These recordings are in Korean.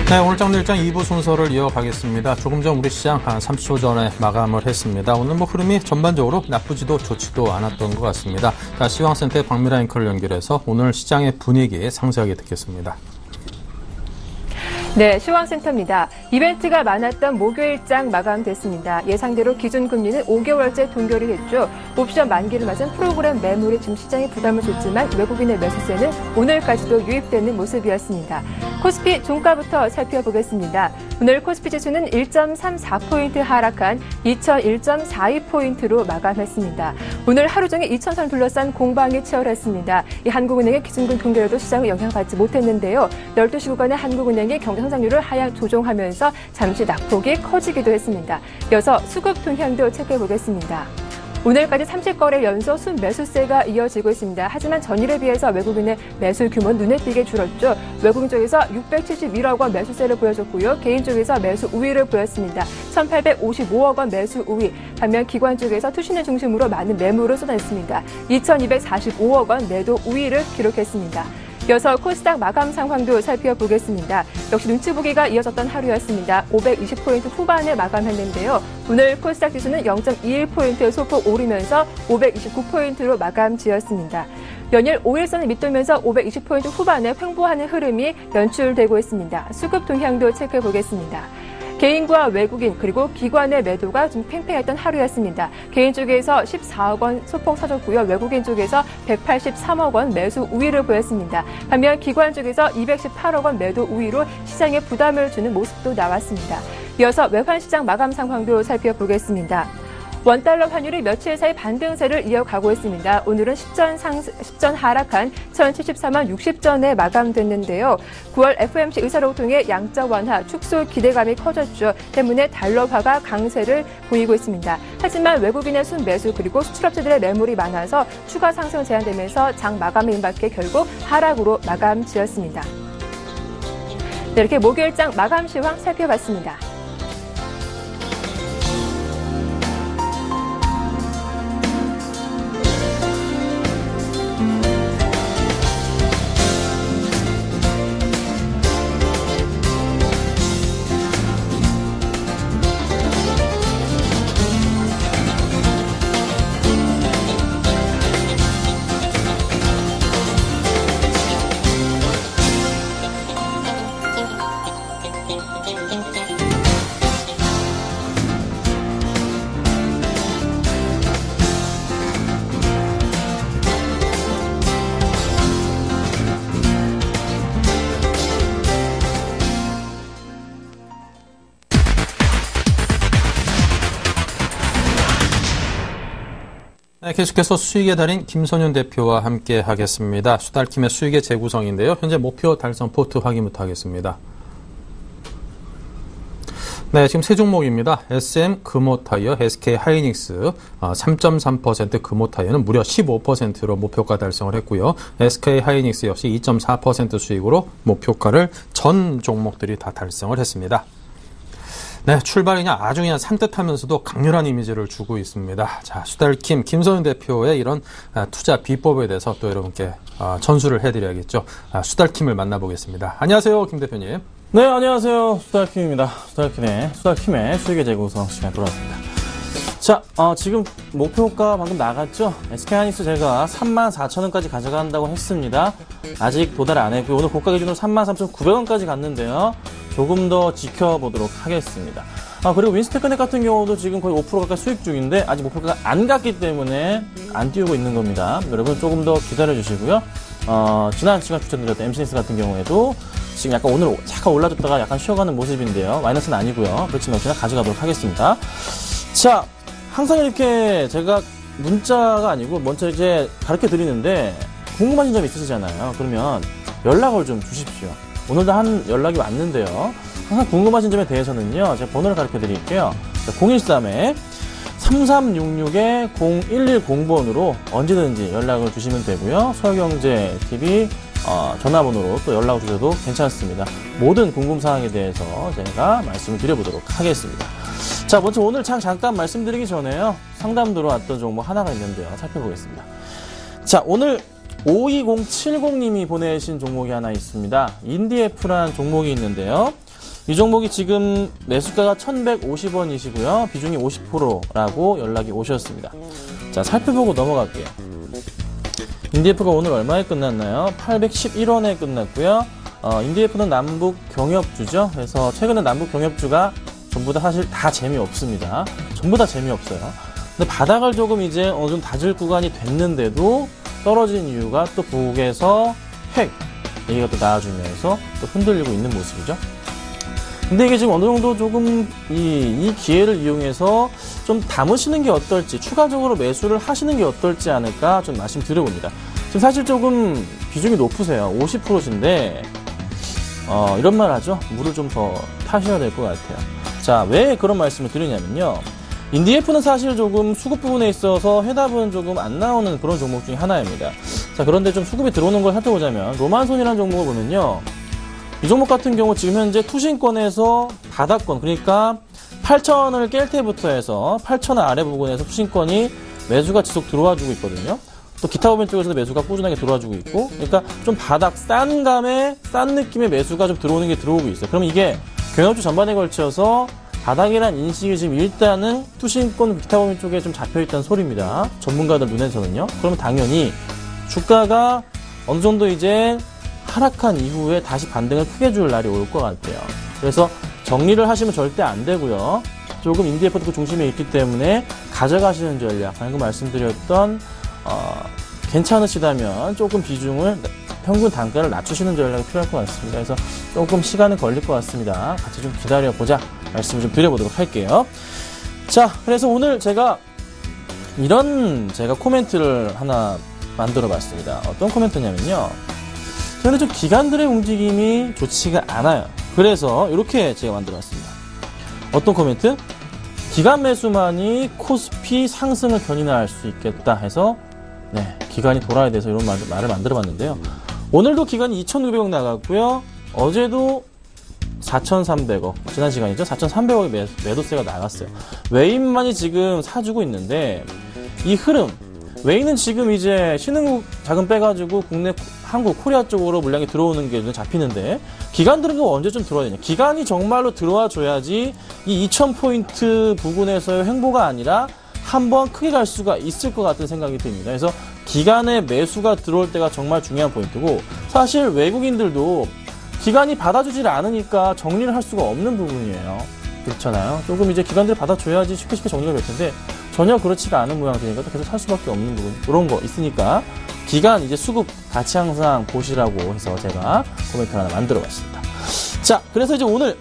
네, 오늘 장일장 2부 순서를 이어가겠습니다. 조금 전 우리 시장 한 30초 전에 마감을 했습니다. 오늘 흐름이 전반적으로 나쁘지도 좋지도 않았던 것 같습니다. 자, 시황센터의 박미라 앵커를 연결해서 오늘 시장의 분위기 상세하게 듣겠습니다. 네, 시황센터입니다. 이벤트가 많았던 목요일장 마감됐습니다. 예상대로 기준금리는 5개월째 동결이 됐죠. 옵션 만기를 맞은 프로그램 매물이 지금 시장에 부담을 줬지만 외국인의 매수세는 오늘까지도 유입되는 모습이었습니다. 코스피 종가부터 살펴보겠습니다. 오늘 코스피 지수는 1.34포인트 하락한 2001.42포인트로 마감했습니다. 오늘 하루 종일 2,000선 둘러싼 공방이 치열했습니다. 이 한국은행의 기준금 동결에도 시장을 영향받지 못했는데요. 12시 구간에 한국은행이 경제 성장률을 하향 조정하면서 잠시 낙폭이 커지기도 했습니다. 이어서 수급 동향도 체크해보겠습니다. 오늘까지 30거래 연속 순매수세가 이어지고 있습니다. 하지만 전일에 비해서 외국인의 매수 규모는 눈에 띄게 줄었죠. 외국인 쪽에서 671억 원 매수세를 보여줬고요. 개인 쪽에서 매수 우위를 보였습니다. 1,855억 원 매수 우위. 반면 기관 쪽에서 투신을 중심으로 많은 매물을 쏟아냈습니다. 2,245억 원 매도 우위를 기록했습니다. 이어서 코스닥 마감 상황도 살펴보겠습니다. 역시 눈치 보기가 이어졌던 하루였습니다. 520포인트 후반에 마감했는데요. 오늘 코스닥 지수는 0.21포인트 소폭 오르면서 529포인트로 마감 지었습니다. 연일 5일선을 밑돌면서 520포인트 후반에 횡보하는 흐름이 연출되고 있습니다. 수급 동향도 체크해보겠습니다. 개인과 외국인 그리고 기관의 매도가 좀 팽팽했던 하루였습니다. 개인 쪽에서 14억 원 소폭 사줬고요. 외국인 쪽에서 183억 원 매수 우위를 보였습니다. 반면 기관 쪽에서 218억 원 매도 우위로 시장에 부담을 주는 모습도 나왔습니다. 이어서 외환시장 마감 상황도 살펴보겠습니다. 원달러 환율이 며칠 사이 반등세를 이어가고 있습니다. 오늘은 10전 하락한 1,074만 60전에 마감됐는데요. 9월 FOMC 의사를 통해 양적 완화 축소 기대감이 커졌죠. 때문에 달러화가 강세를 보이고 있습니다. 하지만 외국인의 순매수 그리고 수출업체들의 매물이 많아서 추가 상승 제한되면서 장 마감에 임박해 결국 하락으로 마감 지었습니다. 네, 이렇게 목요일장 마감 시황 살펴봤습니다. 네, 계속해서 수익의 달인 김선윤 대표와 함께 하겠습니다. 수달킴의 수익의 재구성인데요. 현재 목표 달성 포트 확인부터 하겠습니다. 네, 지금 세 종목입니다. SM 금호타이어, SK 하이닉스 3.3%, 금호타이어는 무려 15%로 목표가 달성을 했고요. SK 하이닉스 역시 2.4% 수익으로 목표가를 전 종목들이 다 달성을 했습니다. 네, 출발이 아주 산뜻하면서도 강렬한 이미지를 주고 있습니다. 자, 수달킴, 김선윤 대표의 이런 투자 비법에 대해서 또 여러분께 전수를 해드려야겠죠. 수달킴을 만나보겠습니다. 안녕하세요, 김 대표님. 네, 안녕하세요. 수달킴입니다. 수달킴의 수익의 재구성 시간 돌아왔습니다. 자, 지금 목표가 방금 나갔죠? SK하이닉스 제가 34,000원까지 가져간다고 했습니다. 아직 도달 안 했고요. 오늘 고가 기준으로 33,900원까지 갔는데요. 조금 더 지켜보도록 하겠습니다. 그리고 윈스테크넥 같은 경우도 지금 거의 5% 가까이 수익 중인데 아직 목표가 안 갔기 때문에 안 띄우고 있는 겁니다. 여러분 조금 더 기다려주시고요. 지난 시간 추천드렸던 MCNS 같은 경우에도 지금 약간 오늘 잠깐 올라줬다가 약간 쉬어가는 모습인데요. 마이너스는 아니고요. 그렇지만 그냥 가져가도록 하겠습니다. 자, 항상 이렇게 제가 문자가 아니고 먼저 이제 가르쳐 드리는데 궁금하신 점이 있으시잖아요. 그러면 연락을 좀 주십시오. 오늘도 한 연락이 왔는데요. 항상 궁금하신 점에 대해서는요. 제가 번호를 가르쳐 드릴게요. 013-3366-0110번으로 언제든지 연락을 주시면 되고요. 서울경제TV 전화번호로 또 연락을 주셔도 괜찮습니다. 모든 궁금사항에 대해서 제가 말씀을 드려보도록 하겠습니다. 자, 먼저 오늘 잠깐 말씀드리기 전에요. 상담 들어왔던 종목 하나가 있는데요. 살펴보겠습니다. 자, 오늘 52070님이 보내신 종목이 하나 있습니다. 인디에프라는 종목이 있는데요. 이 종목이 지금 매수가가 1,150원이시고요. 비중이 50%라고 연락이 오셨습니다. 자, 살펴보고 넘어갈게요. 인디에프가 오늘 얼마에 끝났나요? 811원에 끝났고요. 인디에프는 남북 경협주죠. 그래서 최근에 남북 경협주가 전부 다 사실 다 재미없습니다. 전부 다 재미없어요. 근데 바닥을 조금 이제 어느 정도 다질 구간이 됐는데도 떨어진 이유가 또 북에서 핵 얘기가 또 나와주면서 또 흔들리고 있는 모습이죠. 근데 이게 지금 어느 정도 조금 이 기회를 이용해서 좀 담으시는 게 어떨지, 추가적으로 매수를 하시는 게 어떨지 않을까 좀 말씀드려봅니다. 지금 사실 조금 비중이 높으세요. 50%신데 이런 말 하죠. 물을 좀 더 타셔야 될 것 같아요. 자, 왜 그런 말씀을 드리냐면요. 인디에프는 사실 조금 수급 부분에 있어서 해답은 조금 안 나오는 그런 종목 중에 하나입니다. 자, 그런데 좀 수급이 들어오는 걸 살펴보자면 로만손이라는 종목을 보면요. 이 종목 같은 경우 지금 현재 투신권에서 바닥권, 그러니까 8,000원을 깰 때부터 해서 8,000원 아래 부분에서 투신권이 매수가 지속 들어와주고 있거든요. 또 기타 부분 쪽에서도 매수가 꾸준하게 들어와주고 있고, 그러니까 좀 바닥 싼 감에 싼 느낌의 매수가 좀 들어오는 게 들어오고 있어요. 그러면 이게 경협주 전반에 걸쳐서 바닥이란 인식이 지금 일단은 투신권 기타 부분 쪽에 좀 잡혀있다는 소리입니다. 전문가들 눈에서는요. 그러면 당연히 주가가 어느 정도 이제 하락한 이후에 다시 반등을 크게 줄 날이 올 것 같아요. 그래서 정리를 하시면 절대 안 되고요. 조금 인디에프도 그 중심에 있기 때문에 가져가시는 전략, 방금 말씀드렸던 괜찮으시다면 조금 비중을 평균 단가를 낮추시는 전략이 필요할 것 같습니다. 그래서 조금 시간은 걸릴 것 같습니다. 같이 좀 기다려보자 말씀을 좀 드려보도록 할게요. 자, 그래서 오늘 제가 코멘트를 하나 만들어 봤습니다. 어떤 코멘트냐면요. 근데 좀 기관들의 움직임이 좋지가 않아요. 그래서 이렇게 제가 만들어봤습니다. 어떤 코멘트? 기관 매수만이 코스피 상승을 견인할 수 있겠다 해서 기관이 돌아야 돼서 이런 말을 만들어봤는데요. 오늘도 기관이 2,900억 나갔고요. 어제도 4,300억, 지난 시간이죠. 4,300억의 매도세가 나갔어요. 외인만이 지금 사주고 있는데 이 흐름, 외인은 지금 이제 신흥국 자금 빼가지고 국내 한국, 코리아 쪽으로 물량이 들어오는 게 눈에 잡히는데 기관들은 그거 언제쯤 들어와야 되냐. 기관이 정말로 들어와 줘야지 이 2,000포인트 부근에서의 횡보가 아니라 한번 크게 갈 수가 있을 것 같은 생각이 듭니다. 그래서 기관의 매수가 들어올 때가 정말 중요한 포인트고, 사실 외국인들도 기관이 받아주질 않으니까 정리를 할 수가 없는 부분이에요. 그렇잖아요. 조금 이제 기관들이 받아줘야지 쉽게 정리가 될 텐데 전혀 그렇지가 않은 모양새니까 또 계속 살 수밖에 없는 부분, 그런 거 있으니까 기간 이제 수급 같이 항상 보시라고 해서 제가 코멘트를 하나 만들어 봤습니다. 자, 그래서 이제 오늘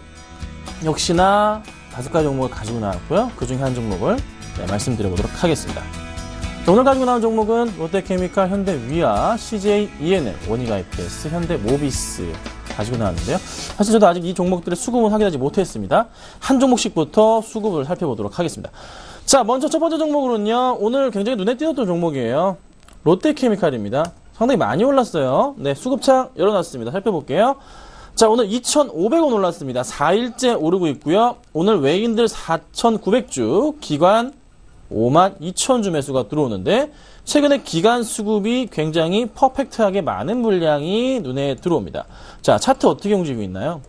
역시나 5가지 종목을 가지고 나왔고요. 그 중에 한 종목을 말씀드려 보도록 하겠습니다. 자, 오늘 가지고 나온 종목은 롯데케미칼, 현대위아, CJ ENL, 원익 IPS, 현대모비스 가지고 나왔는데요. 사실 저도 아직 이 종목들의 수급은 확인하지 못했습니다. 한 종목씩부터 수급을 살펴보도록 하겠습니다. 자, 먼저 첫 번째 종목으로는요. 오늘 굉장히 눈에 띄었던 종목이에요. 롯데케미칼입니다. 상당히 많이 올랐어요. 네, 수급창 열어놨습니다. 살펴볼게요. 자, 오늘 2,500원 올랐습니다. 4일째 오르고 있고요. 오늘 외인들 4,900주, 기관 52,000주 매수가 들어오는데 최근에 기관 수급이 굉장히 퍼펙트하게 많은 물량이 눈에 들어옵니다. 자, 차트 어떻게 움직이고 있나요?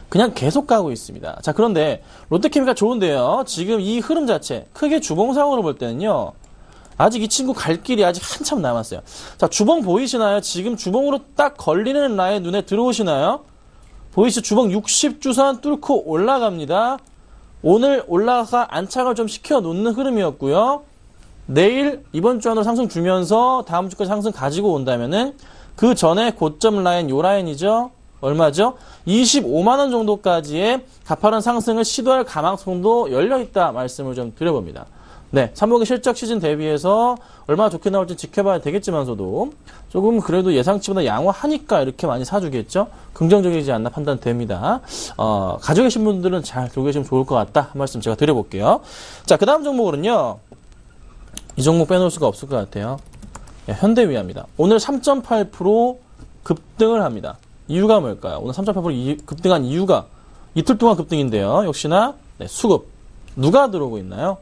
그냥 계속 가고 있습니다. 자, 그런데 롯데케미칼 좋은데요. 지금 이 흐름 자체 크게 주봉상으로 볼 때는요. 아직 이 친구 갈 길이 아직 한참 남았어요. 자, 주봉 보이시나요? 지금 주봉으로 딱 걸리는 라인 눈에 들어오시나요? 보이시죠? 주봉 60주선 뚫고 올라갑니다. 오늘 올라가서 안착을 좀 시켜 놓는 흐름이었고요. 내일 이번 주 안으로 상승 주면서 다음 주까지 상승 가지고 온다면은 그 전에 고점 라인, 요 라인이죠. 얼마죠? 25만원 정도까지의 가파른 상승을 시도할 가망성도 열려있다 말씀을 좀 드려봅니다. 네, 3분기 실적 시즌 대비해서 얼마나 좋게 나올지 지켜봐야 되겠지만서도 조금 그래도 예상치보다 양호하니까 이렇게 많이 사주겠죠? 긍정적이지 않나 판단됩니다. 가지고 계신 분들은 잘 들고 계시면 좋을 것 같다. 한 말씀 제가 드려볼게요. 자, 그 다음 종목으로는요. 이 종목 빼놓을 수가 없을 것 같아요. 현대위아입니다. 오늘 3.8% 급등을 합니다. 이유가 뭘까요? 오늘 3.8% 급등한 이유가 이틀 동안 급등인데요. 역시나 수급. 누가 들어오고 있나요?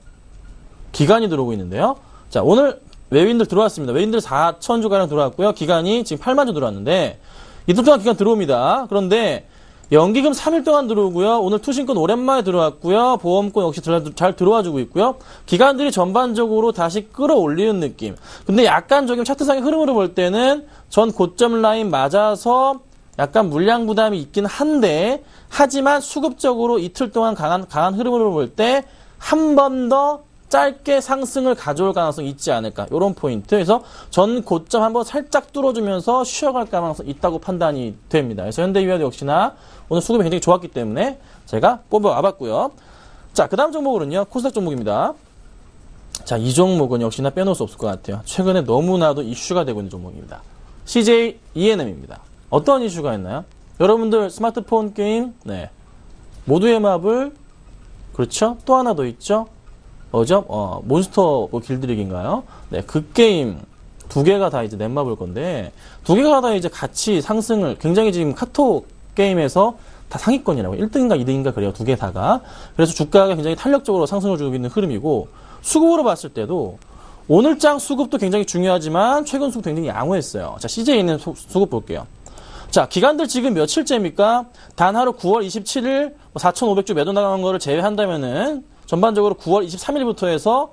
기관이 들어오고 있는데요. 자, 오늘 외인들 들어왔습니다. 외인들 4,000주가량 들어왔고요. 기관이 지금 8만 주 들어왔는데 이틀 동안 기관 들어옵니다. 그런데 연기금 3일 동안 들어오고요. 오늘 투신권 오랜만에 들어왔고요. 보험권 역시 잘 들어와주고 있고요. 기관들이 전반적으로 다시 끌어올리는 느낌. 근데 약간 조금 차트상의 흐름으로 볼 때는 전 고점 라인 맞아서 약간 물량 부담이 있긴 한데, 하지만 수급적으로 이틀 동안 강한 흐름으로 볼 때 한 번 더 짧게 상승을 가져올 가능성이 있지 않을까. 이런 포인트. 그래서 전 고점 한번 살짝 뚫어주면서 쉬어갈 가능성이 있다고 판단이 됩니다. 그래서 현대위아도 역시나 오늘 수급이 굉장히 좋았기 때문에 제가 뽑아와봤고요. 자, 그 다음 종목으로는요. 코스닥 종목입니다. 자, 이 종목은 역시나 빼놓을 수 없을 것 같아요. 최근에 너무나도 이슈가 되고 있는 종목입니다. CJ ENM입니다. 어떤 이슈가 있나요? 여러분들 스마트폰 게임, 네. 모두의 마블, 그렇죠? 또 하나 더 있죠? 뭐죠? 몬스터 길들이기인가요? 네, 그 게임 두 개가 다 이제 넷마블 건데, 두 개가 다 이제 같이 상승을, 굉장히 지금 카톡 게임에서 다 상위권이라고. 1등인가 2등인가 그래요. 두 개 다가. 그래서 주가가 굉장히 탄력적으로 상승을 주고 있는 흐름이고, 수급으로 봤을 때도, 오늘장 수급도 굉장히 중요하지만, 최근 수급 굉장히 양호했어요. 자, CJ에 있는 수급 볼게요. 자, 기간들 지금 며칠째입니까? 단 하루 9월 27일 4,500주 매도 나간 거를 제외한다면은 전반적으로 9월 23일부터 해서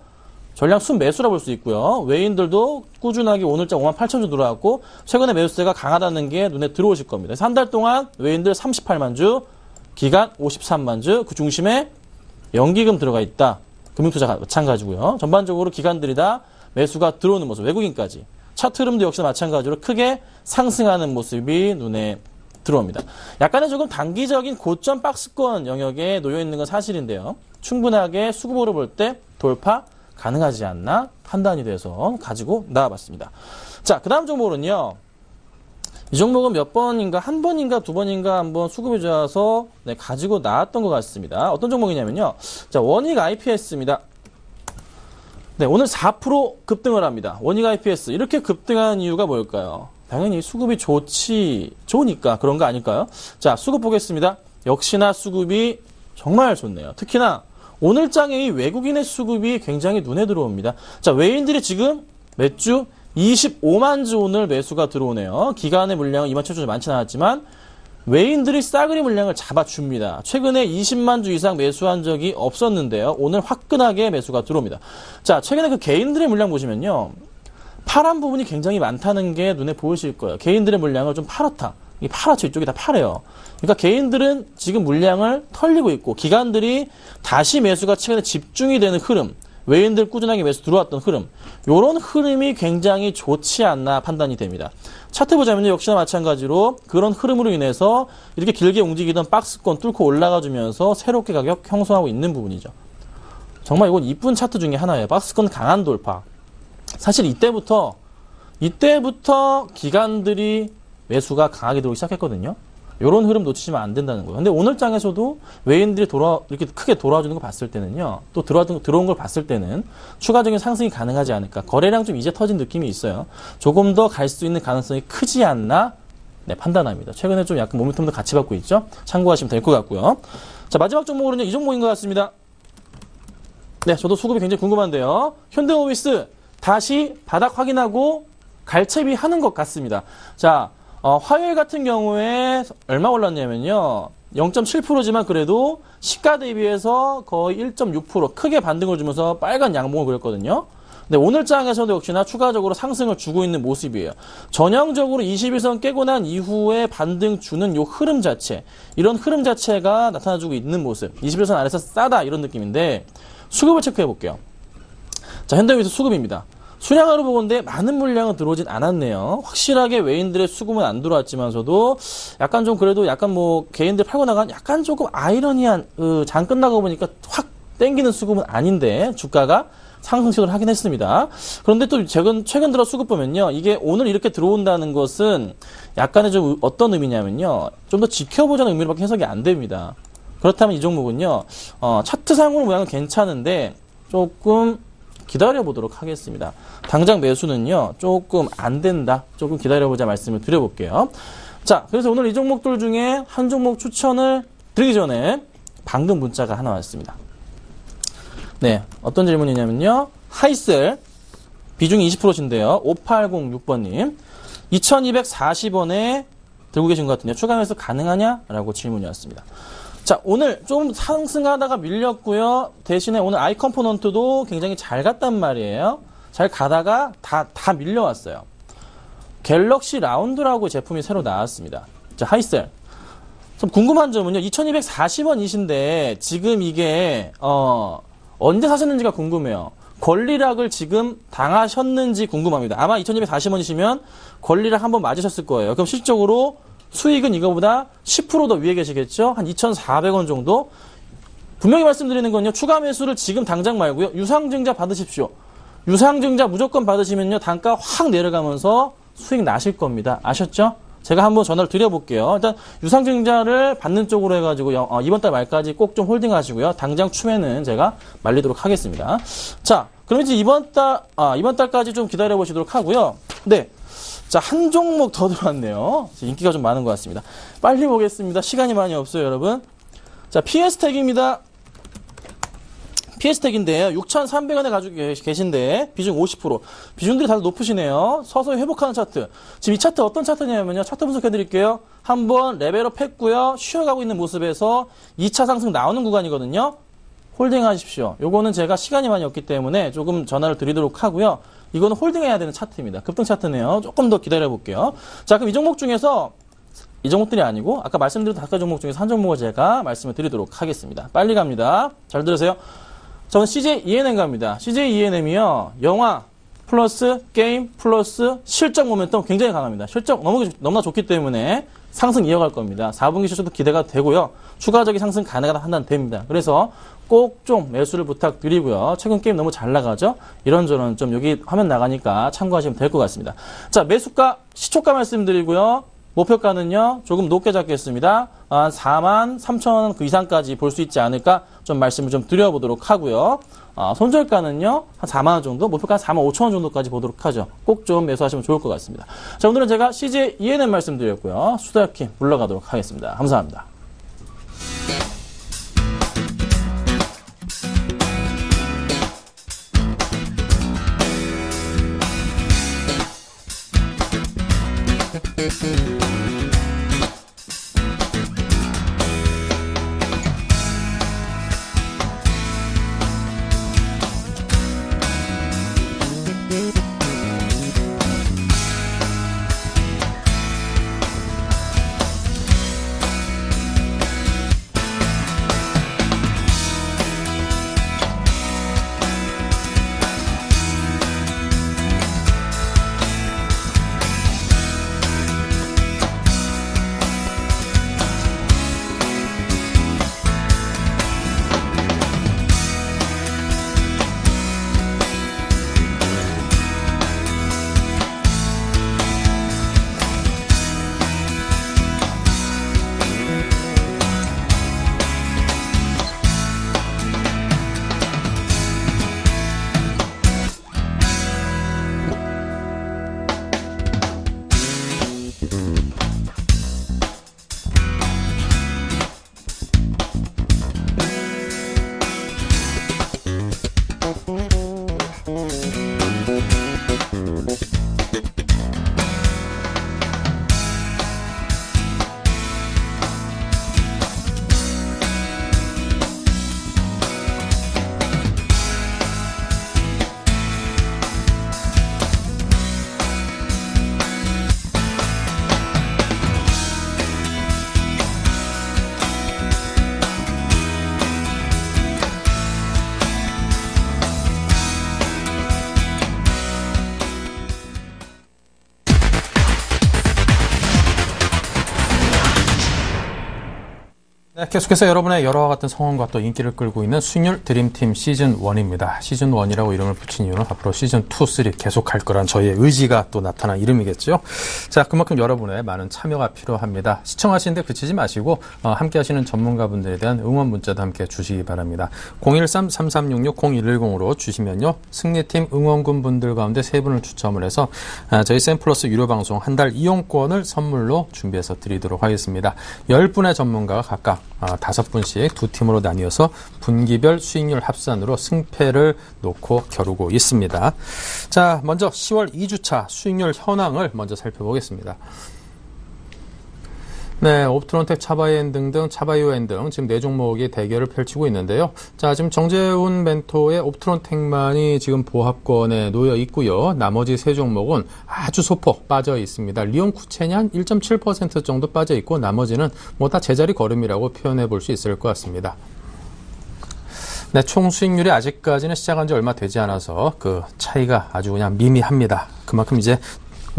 전량 순매수라 볼 수 있고요. 외인들도 꾸준하게 오늘장 58,000주 들어왔고 최근에 매수세가 강하다는 게 눈에 들어오실 겁니다. 그래서 한 달 동안 외인들 38만 주, 기간 53만 주, 그 중심에 연기금 들어가 있다. 금융투자 마찬가지고요. 전반적으로 기관들이 다 매수가 들어오는 모습, 외국인까지. 차트 흐름도 역시나 마찬가지로 크게 상승하는 모습이 눈에 들어옵니다. 약간의 조금 단기적인 고점 박스권 영역에 놓여있는 건 사실인데요. 충분하게 수급으로 볼 때 돌파 가능하지 않나 판단이 돼서 가지고 나와봤습니다. 자, 그 다음 종목은요. 이 종목은 몇 번인가, 한 번인가, 두 번인가 한번 수급이 좋아서 네, 가지고 나왔던 것 같습니다. 어떤 종목이냐면요. 자, 원익 IPS입니다. 네, 오늘 4% 급등을 합니다. 원익 IPS. 이렇게 급등한 이유가 뭘까요? 당연히 수급이 좋으니까 그런 거 아닐까요? 자, 수급 보겠습니다. 역시나 수급이 정말 좋네요. 특히나 오늘 장에 이 외국인의 수급이 굉장히 눈에 들어옵니다. 자, 외인들이 지금 몇 주? 25만 주 오늘 매수가 들어오네요. 기간의 물량은 2만 7천 주 많지는 않았지만 외인들이 싸그리 물량을 잡아줍니다. 최근에 20만 주 이상 매수한 적이 없었는데요. 오늘 화끈하게 매수가 들어옵니다. 자, 최근에 그 개인들의 물량 보시면요. 파란 부분이 굉장히 많다는 게 눈에 보이실 거예요. 개인들의 물량을 좀 팔았다. 이 파랗죠. 이쪽이 다 파래요. 그러니까 개인들은 지금 물량을 털리고 있고 기관들이 다시 매수가 최근에 집중이 되는 흐름, 외인들 꾸준하게 매수 들어왔던 흐름, 이런 흐름이 굉장히 좋지 않나 판단이 됩니다. 차트 보자면 역시나 마찬가지로 그런 흐름으로 인해서 이렇게 길게 움직이던 박스권 뚫고 올라가주면서 새롭게 가격 형성하고 있는 부분이죠. 정말 이건 이쁜 차트 중에 하나예요. 박스권 강한 돌파. 사실 이때부터 기관들이 매수가 강하게 들어오기 시작했거든요. 이런 흐름 놓치시면 안 된다는 거예요. 근데 오늘 장에서도 외인들이 이렇게 크게 돌아와주는 거 봤을 때는요. 또 들어온 걸 봤을 때는 추가적인 상승이 가능하지 않을까. 거래량 좀 이제 터진 느낌이 있어요. 조금 더 갈 수 있는 가능성이 크지 않나 네, 판단합니다. 최근에 좀 약간 모멘텀도 같이 받고 있죠. 참고하시면 될 것 같고요. 자, 마지막 종목으로는 이 종목인 것 같습니다. 네, 저도 수급이 굉장히 궁금한데요. 현대모비스 다시 바닥 확인하고 갈채비 하는 것 같습니다. 자, 화요일 같은 경우에 얼마 올랐냐면요. 0.7%지만 그래도 시가 대비해서 거의 1.6% 크게 반등을 주면서 빨간 양봉을 그렸거든요. 근데 오늘 장에서도 역시나 추가적으로 상승을 주고 있는 모습이에요. 전형적으로 21선 깨고 난 이후에 반등 주는 요 흐름 자체, 이런 흐름 자체가 나타나주고 있는 모습. 21선 아래서 싸다 이런 느낌인데 수급을 체크해 볼게요. 자, 현대모비스 수급입니다. 수량으로 보건데 많은 물량은 들어오진 않았네요. 확실하게 외인들의 수급은 안 들어왔지만서도 약간 좀 그래도 약간 뭐 개인들 팔고 나간 약간 조금 아이러니한 장 끝나고 보니까 확 땡기는 수급은 아닌데 주가가 상승 시도를 하긴 했습니다. 그런데 또 최근 들어 수급 보면요. 이게 오늘 이렇게 들어온다는 것은 약간의 좀 어떤 의미냐면요. 좀 더 지켜보자는 의미로밖에 해석이 안 됩니다. 그렇다면 이 종목은요. 차트상으로 모양은 괜찮은데 조금 기다려보도록 하겠습니다. 당장 매수는요, 조금 안 된다. 조금 기다려보자 말씀을 드려볼게요. 자, 그래서 오늘 이 종목들 중에 한 종목 추천을 드리기 전에 방금 문자가 하나 왔습니다. 네, 어떤 질문이냐면요. 하이셀, 비중이 20%신데요. 5806번님. 2240원에 들고 계신 것 같은데 추가 매수 가능하냐라고 질문이었습니다. 자, 오늘 좀 상승하다가 밀렸고요. 대신에 오늘 아이 컴포넌트도 굉장히 잘 갔단 말이에요. 잘 가다가 다 밀려왔어요. 갤럭시 라운드라고 제품이 새로 나왔습니다. 자, 하이셀. 좀 궁금한 점은요. 2240원이신데 지금 이게 언제 사셨는지가 궁금해요. 권리락을 지금 당하셨는지 궁금합니다. 아마 2240원이시면 권리락 한번 맞으셨을 거예요. 그럼 실질적으로 수익은 이거보다 10% 더 위에 계시겠죠? 한 2,400원 정도? 분명히 말씀드리는 건요. 추가 매수를 지금 당장 말고요. 유상증자 받으십시오. 유상증자 무조건 받으시면요. 단가 확 내려가면서 수익 나실 겁니다. 아셨죠? 제가 한번 전화를 드려볼게요. 일단 유상증자를 받는 쪽으로 해가지고 이번 달 말까지 꼭 좀 홀딩하시고요. 당장 추매는 제가 말리도록 하겠습니다. 자, 그럼 이제 이번 달까지 좀 기다려보시도록 하고요. 네. 자, 한 종목 더 들어왔네요. 인기가 좀 많은 것 같습니다. 빨리 보겠습니다. 시간이 많이 없어요, 여러분. 자, PS텍입니다. PS텍인데요. 6,300원에 가지고 계신데 비중 50%. 비중들이 다들 높으시네요. 서서히 회복하는 차트. 지금 이 차트 어떤 차트냐면요. 차트 분석해드릴게요. 한번 레벨업 했고요. 쉬어가고 있는 모습에서 2차 상승 나오는 구간이거든요. 홀딩하십시오. 요거는 제가 시간이 많이 없기 때문에 조금 전화를 드리도록 하고요. 이거는 홀딩해야 되는 차트입니다. 급등 차트네요. 조금 더 기다려볼게요. 자, 그럼 이 종목 중에서 이 종목들이 아니고 아까 말씀드린 5가지 종목 중에서 한 종목을 제가 말씀을 드리도록 하겠습니다. 빨리 갑니다. 잘 들으세요. 저는 CJ ENM 갑니다. CJ ENM이요. 영화 플러스 게임 플러스 실적 모멘텀 굉장히 강합니다. 실적 너무나 좋기 때문에 상승 이어갈 겁니다. 4분기 실적도 기대가 되고요. 추가적인 상승 가능하다 판단됩니다. 그래서 꼭 좀 매수를 부탁드리고요. 최근 게임 너무 잘 나가죠? 이런저런 좀 여기 화면 나가니까 참고하시면 될 것 같습니다. 자, 매수가, 시초가 말씀드리고요. 목표가는요, 조금 높게 잡겠습니다. 한 43,000원 그 이상까지 볼 수 있지 않을까 좀 말씀을 좀 드려보도록 하고요. 손절가는요, 한 4만원 정도, 목표가 한 45,000원 정도까지 보도록 하죠. 꼭 좀 매수하시면 좋을 것 같습니다. 자, 오늘은 제가 CJ ENM 말씀드렸고요. 수다키 물러가도록 하겠습니다. 감사합니다. 네, 계속해서 여러분의 여러와 같은 성원과 또 인기를 끌고 있는 수익률 드림팀 시즌1입니다. 시즌1이라고 이름을 붙인 이유는 앞으로 시즌2, 3 계속 갈 거란 저희의 의지가 또 나타난 이름이겠죠. 자, 그만큼 여러분의 많은 참여가 필요합니다. 시청하시는데 그치지 마시고 함께 하시는 전문가분들에 대한 응원 문자도 함께 주시기 바랍니다. 013-3366-0110으로 주시면요. 승리팀 응원군 분들 가운데 3분을 추첨을 해서 저희 샘플러스 유료 방송 한 달 이용권을 선물로 준비해서 드리도록 하겠습니다. 10분의 전문가가 각각 5분씩 두 팀으로 나뉘어서 분기별 수익률 합산으로 승패를 놓고 겨루고 있습니다. 자, 먼저 10월 2주차 수익률 현황을 먼저 살펴보겠습니다. 네, 옵트론텍, 차바이엔 등등, 차바이오엔 등 지금 4종목이 대결을 펼치고 있는데요. 자, 지금 정재훈 멘토의 옵트론텍만이 지금 보합권에 놓여 있고요. 나머지 3종목은 아주 소폭 빠져 있습니다. 리온 쿠첸이 한 1.7% 정도 빠져 있고 나머지는 뭐 다 제자리 걸음이라고 표현해 볼 수 있을 것 같습니다. 네, 총 수익률이 아직까지는 시작한 지 얼마 되지 않아서 그 차이가 아주 그냥 미미합니다. 그만큼 이제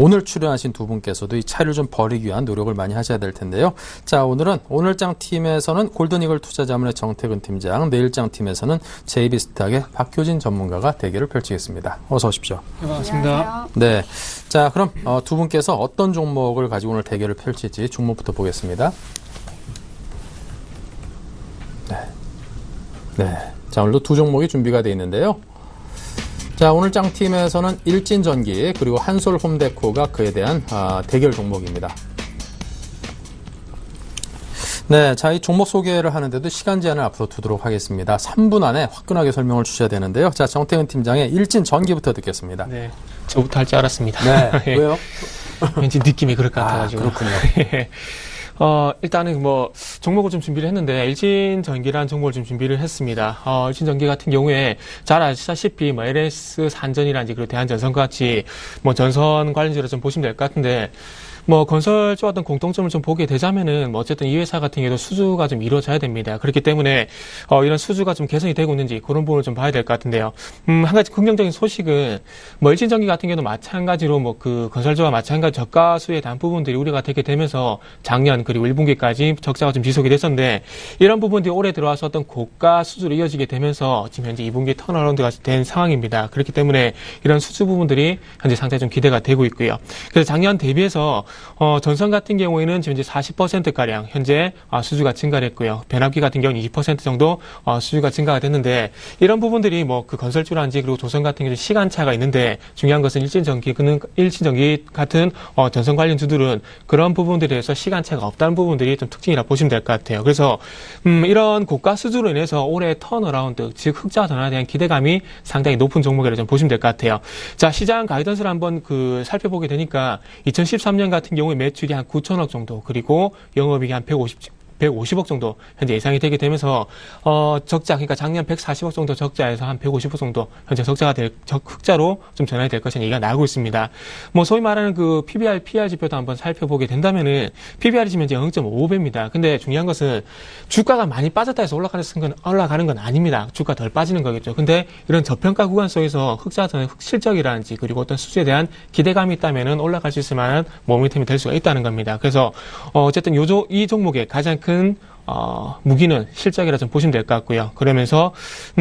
오늘 출연하신 두 분께서도 이 차이를 좀 벌이기 위한 노력을 많이 하셔야 될 텐데요. 자, 오늘은 오늘장 팀에서는 골든이글 투자자문의 정태근 팀장, 내일장 팀에서는 제이비스탁의 박효진 전문가가 대결을 펼치겠습니다. 어서 오십시오. 네, 반갑습니다. 네, 자, 그럼 두 분께서 어떤 종목을 가지고 오늘 대결을 펼칠지 종목부터 보겠습니다. 네, 자, 오늘도 두 종목이 준비가 되어 있는데요. 자, 오늘 짱팀에서는 일진전기 그리고 한솔홈데코가 그에 대한 대결 종목입니다. 네, 자, 이 종목 소개를 하는데도 시간 제한을 앞으로 두도록 하겠습니다. 3분 안에 화끈하게 설명을 주셔야 되는데요. 자, 정태근 팀장의 일진전기부터 듣겠습니다. 네, 저부터 할 줄 알았습니다. 네, 왜요? 왠지 느낌이 그럴 것 같아가지고. 그렇군요. 일단은 뭐 종목을 좀 준비를 했는데 일진전기라는 종목을 좀 준비를 했습니다. 일진전기 같은 경우에 잘 아시다시피 뭐 LS 산전이라든지 그리고 대한전선과 같이 뭐 전선 관련주로 좀 보시면 될 것 같은데 뭐 건설주와 어떤 공통점을 좀 보게 되자면은 뭐 어쨌든 이 회사 같은 경우도 수주가 좀 이루어져야 됩니다. 그렇기 때문에 이런 수주가 좀 개선이 되고 있는지 그런 부분을 좀 봐야 될 것 같은데요. 한 가지 긍정적인 소식은 뭐 일진전기 같은 경우도 마찬가지로 뭐 그 건설주와 마찬가지 저가수에 대한 부분들이 우려가 되게 되면서 작년 그리고 1분기까지 적자가 좀 지속이 됐었는데 이런 부분들이 올해 들어와서 어떤 고가 수주로 이어지게 되면서 지금 현재 2분기 턴어라운드가 된 상황입니다. 그렇기 때문에 이런 수주 부분들이 현재 상당히 좀 기대가 되고 있고요. 그래서 작년 대비해서 전선 같은 경우에는 지금 이제 40%가량 현재 수주가 증가를 했고요. 변압기 같은 경우는 20% 정도 수주가 증가가 됐는데 이런 부분들이 뭐 그 건설주라든지 그리고 조선 같은 경우 시간차가 있는데 중요한 것은 일진전기 같은 전선 관련주들은 그런 부분들에 대해서 시간차가 없다는 부분들이 좀 특징이라 보시면 될 것 같아요. 그래서 이런 고가 수주로 인해서 올해 턴어라운드 즉 흑자 전환에 대한 기대감이 상당히 높은 종목이라 좀 보시면 될 것 같아요. 자, 시장 가이던스를 한번 살펴보게 되니까 2013년 같은 경우에 매출이 한 9천억 정도 그리고 영업이익이 한 150억 정도 현재 예상이 되게 되면서 적자 그러니까 작년 140억 정도 적자에서 한 150억 정도 현재 흑자로 좀 전환이 될 것이라는 얘기가 나오고 있습니다. 뭐 소위 말하는 그 PBR, PR 지표도 한번 살펴보게 된다면은 PBR이 지금 현재 0.55배입니다. 근데 중요한 것은 주가가 많이 빠졌다 해서 올라가는 건 아닙니다. 주가 덜 빠지는 거겠죠. 근데 이런 저평가 구간 속에서 흑자 전환 실적이라든지 그리고 어떤 수주에 대한 기대감이 있다면은 올라갈 수 있을 만한 모멘텀이 될 수가 있다는 겁니다. 그래서 어쨌든 이 종목의 가장 큰 무기는 실적이라 좀 보시면 될 것 같고요. 그러면서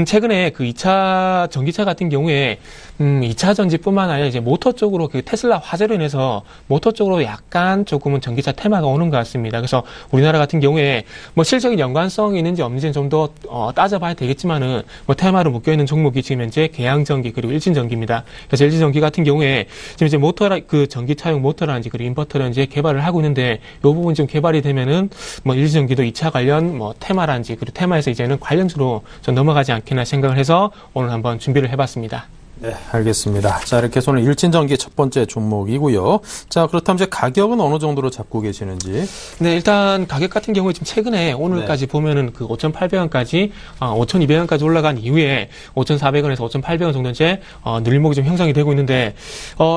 최근에 그 2차 전기차 같은 경우에 2차 전지뿐만 아니라 이제 모터 쪽으로 그 테슬라 화재로 인해서 모터 쪽으로 약간 조금은 전기차 테마가 오는 것 같습니다. 그래서 우리나라 같은 경우에 뭐 실적인 연관성이 있는지 없는지는 좀 더 따져봐야 되겠지만은 뭐 테마로 묶여 있는 종목이 지금 현재 계양전기 그리고 일진전기입니다. 그래서 일진전기 같은 경우에 지금 이제 그 전기차용 모터라든지 그리고 인버터라든지 개발을 하고 있는데 이 부분 좀 개발이 되면은 뭐 일진전기도 2차 관련 뭐 테마라든지 그리고 테마에서 이제는 관련주로 좀 넘어가지 않겠나 생각을 해서 오늘 한번 준비를 해봤습니다. 네, 알겠습니다. 자, 이렇게 해서 오늘 일진전기 첫 번째 종목이고요. 자, 그렇다면 이제 가격은 어느 정도로 잡고 계시는지? 네, 일단 가격 같은 경우에 지금 최근에 오늘까지 보면은 그 5,800원까지, 5,200원까지 올라간 이후에 5,400원에서 5,800원 정도 이제 눌림목이 좀 형성이 되고 있는데,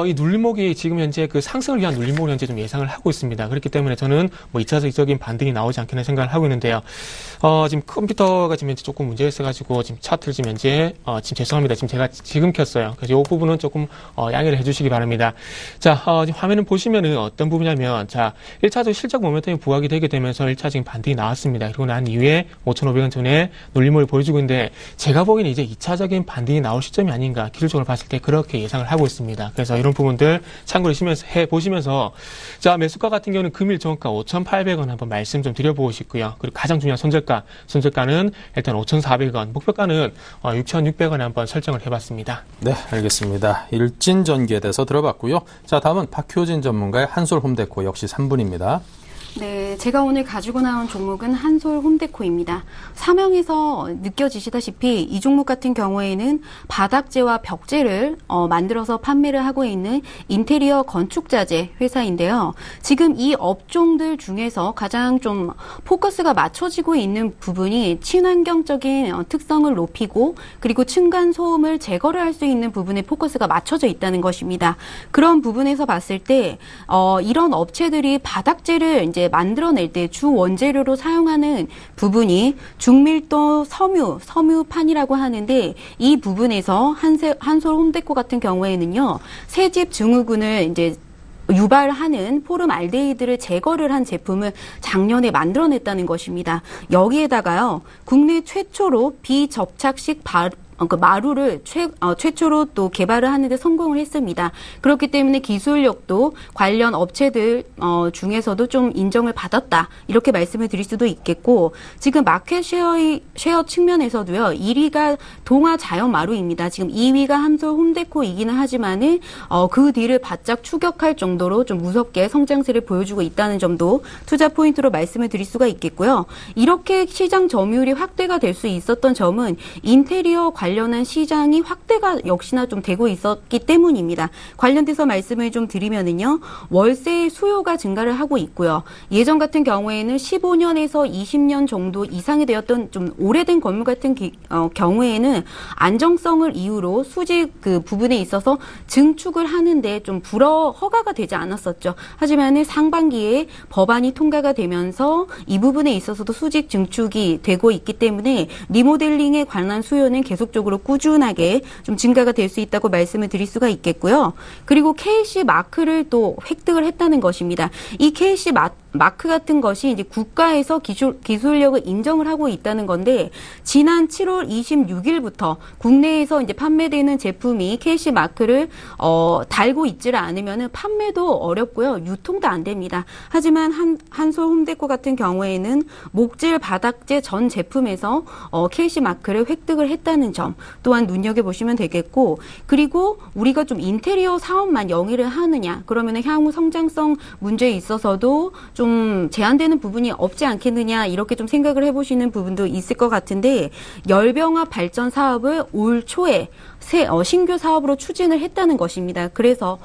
이 눌림목이 지금 현재 그 상승을 위한 눌림목을 현재 좀 예상을 하고 있습니다. 그렇기 때문에 저는 뭐 2차적인 반등이 나오지 않겠나 생각을 하고 있는데요. 지금 컴퓨터가 지금 현재 조금 문제가 있어가지고 지금 차트를 지금 현재 지금 죄송합니다. 지금 제가 지금 켰어요. 그래서 이 부분은 조금 양해를 해주시기 바랍니다. 자, 지금 화면을 보시면은 어떤 부분이냐면, 자, 1차적 실적 모멘텀이 부각이 되게 되면서 1차 지금 반등이 나왔습니다. 그리고 난 이후에 5,500원 전에 눌림목을 보여주고 있는데, 제가 보기에는 이제 2차적인 반등이 나올 시점이 아닌가, 기술적으로 봤을 때 그렇게 예상을 하고 있습니다. 그래서 이런 부분들 참고를 해보시면서, 자, 매수가 같은 경우는 금일 종가 5,800원 한번 말씀 좀 드려보고 싶고요. 그리고 가장 중요한 손절가는 일단 5,400원, 목표가는 6,600원에 한번 설정을 해봤습니다. 네, 알겠습니다. 일진전기에 대해서 들어봤고요. 자, 다음은 박효진 전문가의 한솔홈데코 역시 3분입니다. 네, 제가 오늘 가지고 나온 종목은 한솔 홈데코입니다. 사명에서 느껴지시다시피 이 종목 같은 경우에는 바닥재와 벽재를 만들어서 판매를 하고 있는 인테리어 건축자재 회사인데요. 지금 이 업종들 중에서 가장 좀 포커스가 맞춰지고 있는 부분이 친환경적인 특성을 높이고 그리고 층간 소음을 제거를 할 수 있는 부분에 포커스가 맞춰져 있다는 것입니다. 그런 부분에서 봤을 때 이런 업체들이 바닥재를 이제 만들어낼 때 주 원재료로 사용하는 부분이 중밀도 섬유판이라고 하는데 이 부분에서 한솔 홈데코 같은 경우에는요, 새집 증후군을 이제 유발하는 포름알데히드를 제거를 한 제품을 작년에 만들어냈다는 것입니다. 여기에다가요, 국내 최초로 비접착식 마루를 최초로 또 개발을 하는데 성공을 했습니다. 그렇기 때문에 기술력도 관련 업체들 중에서도 좀 인정을 받았다. 이렇게 말씀을 드릴 수도 있겠고, 지금 마켓 쉐어 측면에서도요, 1위가 동아 자연 마루입니다. 지금 2위가 한솔 홈데코이기는 하지만은 그 뒤를 바짝 추격할 정도로 좀 무섭게 성장세를 보여주고 있다는 점도 투자 포인트로 말씀을 드릴 수가 있겠고요. 이렇게 시장 점유율이 확대가 될 수 있었던 점은 인테리어 관련한 시장이 확대가 역시나 좀 되고 있었기 때문입니다. 관련돼서 말씀을 좀 드리면은요, 월세의 수요가 증가를 하고 있고요. 예전 같은 경우에는 15년에서 20년 정도 이상이 되었던 좀 오래된 건물 같은 경우에는 안정성을 이유로 수직 그 부분에 있어서 증축을 하는데 좀 허가가 되지 않았었죠. 하지만은 상반기에 법안이 통과가 되면서 이 부분에 있어서도 수직 증축이 되고 있기 때문에 리모델링에 관한 수요는 계속적으로 꾸준하게 좀 증가가 될 수 있다고 말씀을 드릴 수가 있겠고요. 그리고 KC 마크를 또 획득을 했다는 것입니다. 이 KC 마크 같은 것이 이제 국가에서 기술력을 인정을 하고 있다는 건데, 지난 7월 26일부터 국내에서 이제 판매되는 제품이 KC 마크를 달고 있지를 않으면은 판매도 어렵고요, 유통도 안 됩니다. 하지만 한솔 홈데코 같은 경우에는 목질 바닥재 전 제품에서 KC 마크를 획득을 했다는 점 또한 눈여겨보시면 되겠고, 그리고 우리가 좀 인테리어 사업만 영위를 하느냐, 그러면은 향후 성장성 문제에 있어서도 좀 제한되는 부분이 없지 않겠느냐, 이렇게 좀 생각을 해보시는 부분도 있을 것 같은데, 열병합 발전 사업을 올 초에 신규 사업으로 추진을 했다는 것입니다. 그래서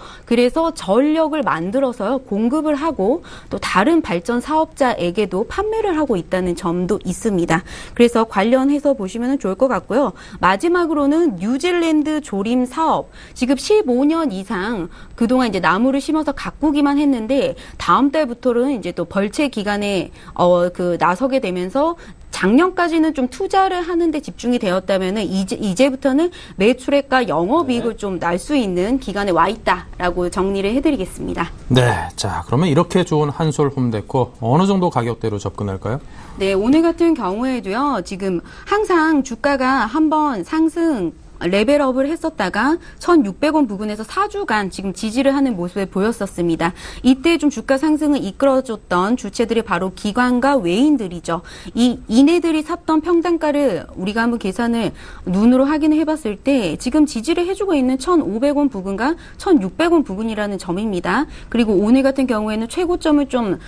전력을 만들어서요, 공급을 하고 또 다른 발전 사업자에게도 판매를 하고 있다는 점도 있습니다. 그래서 관련해서 보시면 좋을 것 같고요. 마지막으로는 뉴질랜드 조림 사업. 지금 15년 이상 그동안 이제 나무를 심어서 가꾸기만 했는데, 다음 달부터는 이제 또 벌채 기간에 나서게 되면서 작년까지는 좀 투자를 하는데 집중이 되었다면은 이제부터는 매출액과 영업이익을 좀 날 수 있는 기간에 와 있다라고 정리를 해드리겠습니다. 네, 자 그러면 이렇게 좋은 한솔 홈데코 어느 정도 가격대로 접근할까요? 네, 오늘 같은 경우에도요, 지금 항상 주가가 한번 상승 레벨업을 했었다가 1,600원 부근에서 4주간 지금 지지를 하는 모습을 보였었습니다. 이때 좀 주가 상승을 이끌어줬던 주체들이 바로 기관과 외인들이죠. 이네들이 샀던 평단가를 우리가 한번 계산을 눈으로 확인을 해봤을 때 지금 지지를 해주고 있는 1,500원 부근과 1,600원 부근이라는 점입니다. 그리고 오늘 같은 경우에는 최고점을 좀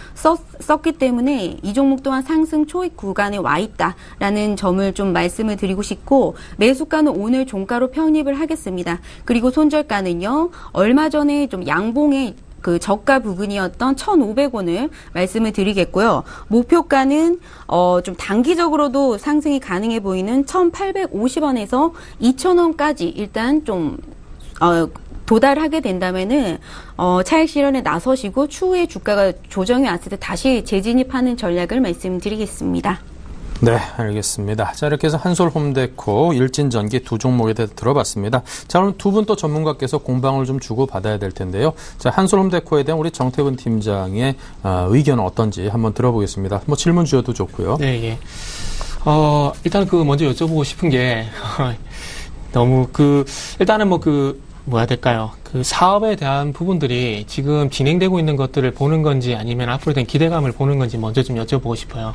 썼기 때문에 이 종목 또한 상승 초입 구간에 와 있다라는 점을 좀 말씀을 드리고 싶고, 매수가는 오늘 종가로 편입을 하겠습니다. 그리고 손절가는요, 얼마 전에 좀 양봉의 그 저가 부분이었던 1,500원을 말씀을 드리겠고요. 목표가는 좀 단기적으로도 상승이 가능해 보이는 1,850원에서 2,000원까지 일단 좀 도달하게 된다면은 차익 실현에 나서시고 추후에 주가가 조정이 왔을 때 다시 재진입하는 전략을 말씀드리겠습니다. 네, 알겠습니다. 자, 이렇게 해서 한솔 홈데코, 일진전기 두 종목에 대해서 들어봤습니다. 자, 그럼 두 분 또 전문가께서 공방을 좀 주고 받아야 될 텐데요. 자, 한솔 홈데코에 대한 우리 정태근 팀장의 의견은 어떤지 한번 들어보겠습니다. 뭐 질문 주셔도 좋고요. 네, 예. 일단 먼저 여쭤보고 싶은 게 너무 일단은 뭐야 될까요? 그 사업에 대한 부분들이 지금 진행되고 있는 것들을 보는 건지 아니면 앞으로 된 기대감을 보는 건지 먼저 좀 여쭤보고 싶어요.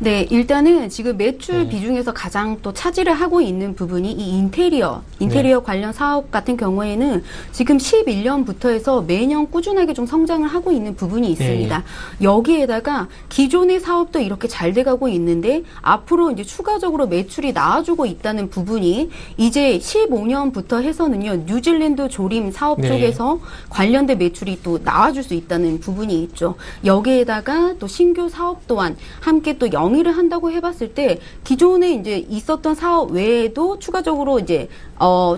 네, 일단은 지금 매출 비중에서 가장 또 차지를 하고 있는 부분이 이 인테리어 관련 사업 같은 경우에는 지금 11년부터 해서 매년 꾸준하게 좀 성장을 하고 있는 부분이 있습니다. 여기에다가 기존의 사업도 이렇게 잘 돼가고 있는데 앞으로 이제 추가적으로 매출이 나와주고 있다는 부분이 이제 15년부터 해서는요, 뉴질랜드 조림 사업 쪽에서 관련된 매출이 또 나와줄 수 있다는 부분이 있죠. 여기에다가 또 신규 사업 또한 함께 또 영위를 한다고 해봤을 때 기존에 이제 있었던 사업 외에도 추가적으로 이제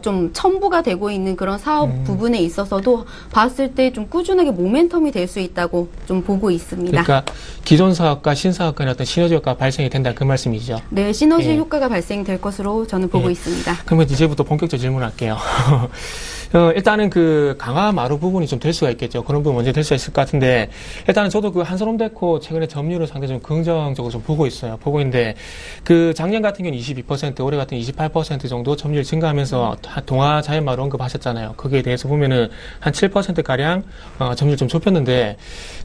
좀 첨부가 되고 있는 그런 사업 부분에 있어서도 봤을 때 좀 꾸준하게 모멘텀이 될 수 있다고 좀 보고 있습니다. 그러니까 기존 사업과 신사업 간의 어떤 시너지 효과가 발생이 된다 그 말씀이죠. 네, 시너지 효과가 발생될 것으로 저는 보고 있습니다. 그러면 이제부터 본격적으로 질문할게요. 일단은 그 강화 마루 부분이 좀 될 수가 있겠죠. 그런 부분 먼저 될 수 있을 것 같은데, 일단은 저도 그 한솔홈데코 최근에 점유율을 상당히 좀 긍정적으로 좀 보고 있어요. 보고 있는데, 그 작년 같은 경우는 22%, 올해 같은 28% 정도 점유율 증가하면서 동아 자연마루 언급하셨잖아요. 거기에 대해서 보면은 한 7%가량 점유율 좀 좁혔는데,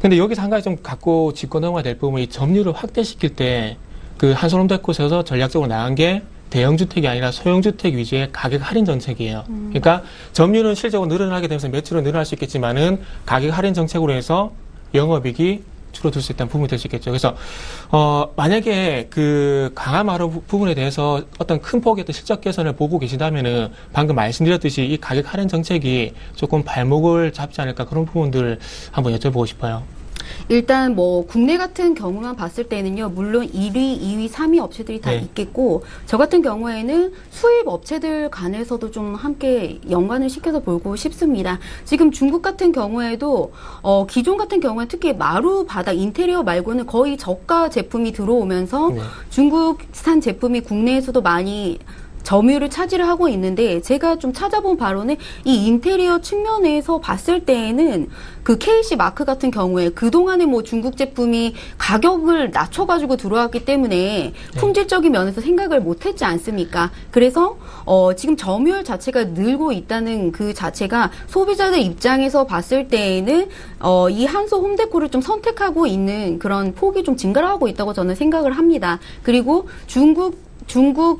근데 여기서 한 가지 좀 갖고 짚고 넘어가야 될 부분이 점유율을 확대시킬 때 그 한솔홈데코에서 전략적으로 나간 게 대형주택이 아니라 소형주택 위주의 가격 할인 정책이에요. 그러니까 점유율은 실적으로 늘어나게 되면서 매출은 늘어날 수 있겠지만은 가격 할인 정책으로 해서 영업이익이 줄어들 수 있다는 부분이 될 수 있겠죠. 그래서 만약에 그 강화 마루 부분에 대해서 어떤 큰 폭의 어떤 실적 개선을 보고 계시다면은 방금 말씀드렸듯이 이 가격 할인 정책이 조금 발목을 잡지 않을까, 그런 부분들 한번 여쭤보고 싶어요. 일단 뭐 국내 같은 경우만 봤을 때는요, 물론 1위, 2위, 3위 업체들이 다 있겠고, 저 같은 경우에는 수입 업체들 간에서도 좀 함께 연관을 시켜서 보고 싶습니다. 지금 중국 같은 경우에도 기존 같은 경우에 특히 마루 바닥 인테리어 말고는 거의 저가 제품이 들어오면서 중국산 제품이 국내에서도 많이 점유율을 차지를 하고 있는데, 제가 좀 찾아본 바로는 이 인테리어 측면에서 봤을 때에는 그 KC 마크 같은 경우에 그동안에 뭐 중국 제품이 가격을 낮춰가지고 들어왔기 때문에 품질적인 면에서 생각을 못했지 않습니까? 그래서 지금 점유율 자체가 늘고 있다는 그 자체가 소비자들 입장에서 봤을 때에는 이 한소 홈데코를 좀 선택하고 있는 그런 폭이 좀 증가를 하고 있다고 저는 생각을 합니다. 그리고 중국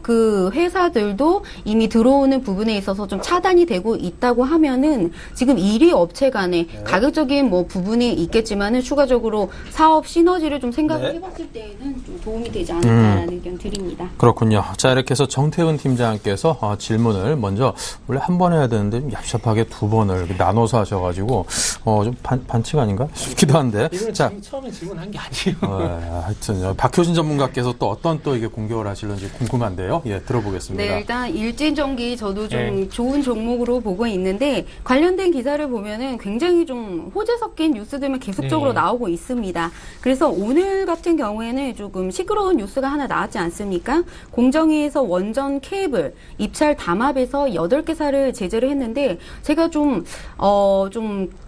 그 회사들도 이미 들어오는 부분에 있어서 좀 차단이 되고 있다고 하면은 지금 1위 업체 간에 가격적인 뭐 부분이 있겠지만은 추가적으로 사업 시너지를 좀 생각을 해봤을 때에는 좀 도움이 되지 않을까라는 의견 드립니다. 그렇군요. 자, 이렇게 해서 정태훈 팀장께서 질문을 먼저 원래 한 번 해야 되는데 좀 얍삽하게 두 번을 나눠서 하셔가지고 좀 반칙 아닌가 싶기도 한데. 이건 자, 처음에 질문한 게 아니에요. 하여튼 박효진 전문가께서 또 어떤 또 이게 공격을 하실런지 궁금한데요. 예, 들어보겠습니다. 네, 일단 일진전기 저도 좀 좋은 종목으로 보고 있는데, 관련된 기사를 보면은 굉장히 좀 호재 섞인 뉴스들만 계속적으로 나오고 있습니다. 그래서 오늘 같은 경우에는 조금 시끄러운 뉴스가 하나 나왔지 않습니까? 공정위에서 원전 케이블 입찰 담합에서 8개사를 제재를 했는데, 제가 좀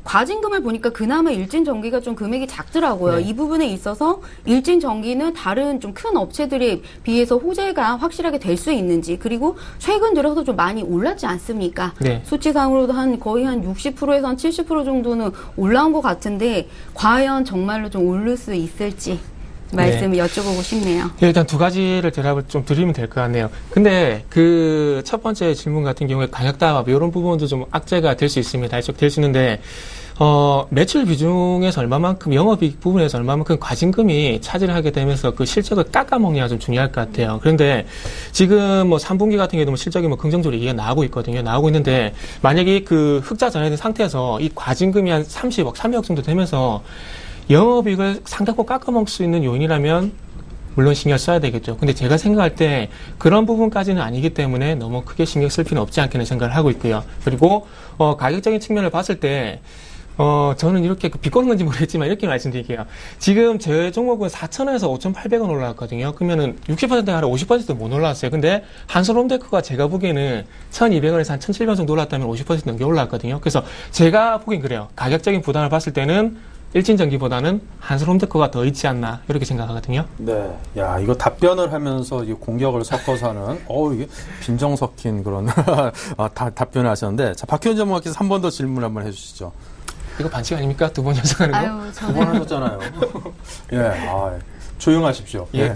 과징금을 보니까 그나마 일진전기가 좀 금액이 작더라고요. 이 부분에 있어서 일진전기는 다른 좀 큰 업체들에 비해서 호재가 확실하게 될 수 있는지, 그리고 최근 들어서 좀 많이 올랐지 않습니까? 수치상으로도 거의 한 60%에서 한 70% 정도는 올라온 것 같은데, 과연 정말로 좀 오를 수 있을지 말씀을 여쭤보고 싶네요. 일단 두 가지를 대답을 좀 드리면 될 것 같네요. 근데 그 첫 번째 질문 같은 경우에 가격담합 이런 부분도 좀 악재가 될 수 있습니다. 될 수 있는데, 매출 비중에서 얼마만큼, 영업이익 부분에서 얼마만큼 과징금이 차지를 하게 되면서 그 실적을 깎아먹느냐가 좀 중요할 것 같아요. 그런데 지금 뭐 3분기 같은 경우도 실적이 뭐 긍정적으로 얘기가 나오고 있거든요. 나오고 있는데, 만약에 그 흑자 전환된 상태에서 이 과징금이 한 30억, 3억 정도 되면서 영업이익을 상당히 깎아먹을 수 있는 요인이라면 물론 신경 써야 되겠죠. 근데 제가 생각할 때 그런 부분까지는 아니기 때문에 너무 크게 신경 쓸 필요는 없지 않겠는 생각을 하고 있고요. 그리고 가격적인 측면을 봤을 때 저는 이렇게 비꼬는 건지 모르겠지만 이렇게 말씀드릴게요. 지금 제 종목은 4,000원에서 5,800원 올라왔거든요. 그러면은 60%가 아니라 50% 못 올라왔어요. 근데 한솔홈데코가 제가 보기에는 1,200원에서 한 1,700원 정도 올랐다면 50% 넘게 올라왔거든요. 그래서 제가 보기엔 그래요. 가격적인 부담을 봤을 때는 일진전기보다는 한솔홈데코가 더 있지 않나, 이렇게 생각하거든요. 네. 야, 이거 답변을 하면서 이 공격을 섞어서 하는, 이게 빈정 섞인 그런 답변을 하셨는데, 자, 박효진 전문가께서 한 번 더 질문 한번 해주시죠. 이거 반칙 아닙니까? 두 번 연속하는 거? 두 번 하셨잖아요. 예, 조용하십시오. 예. 네.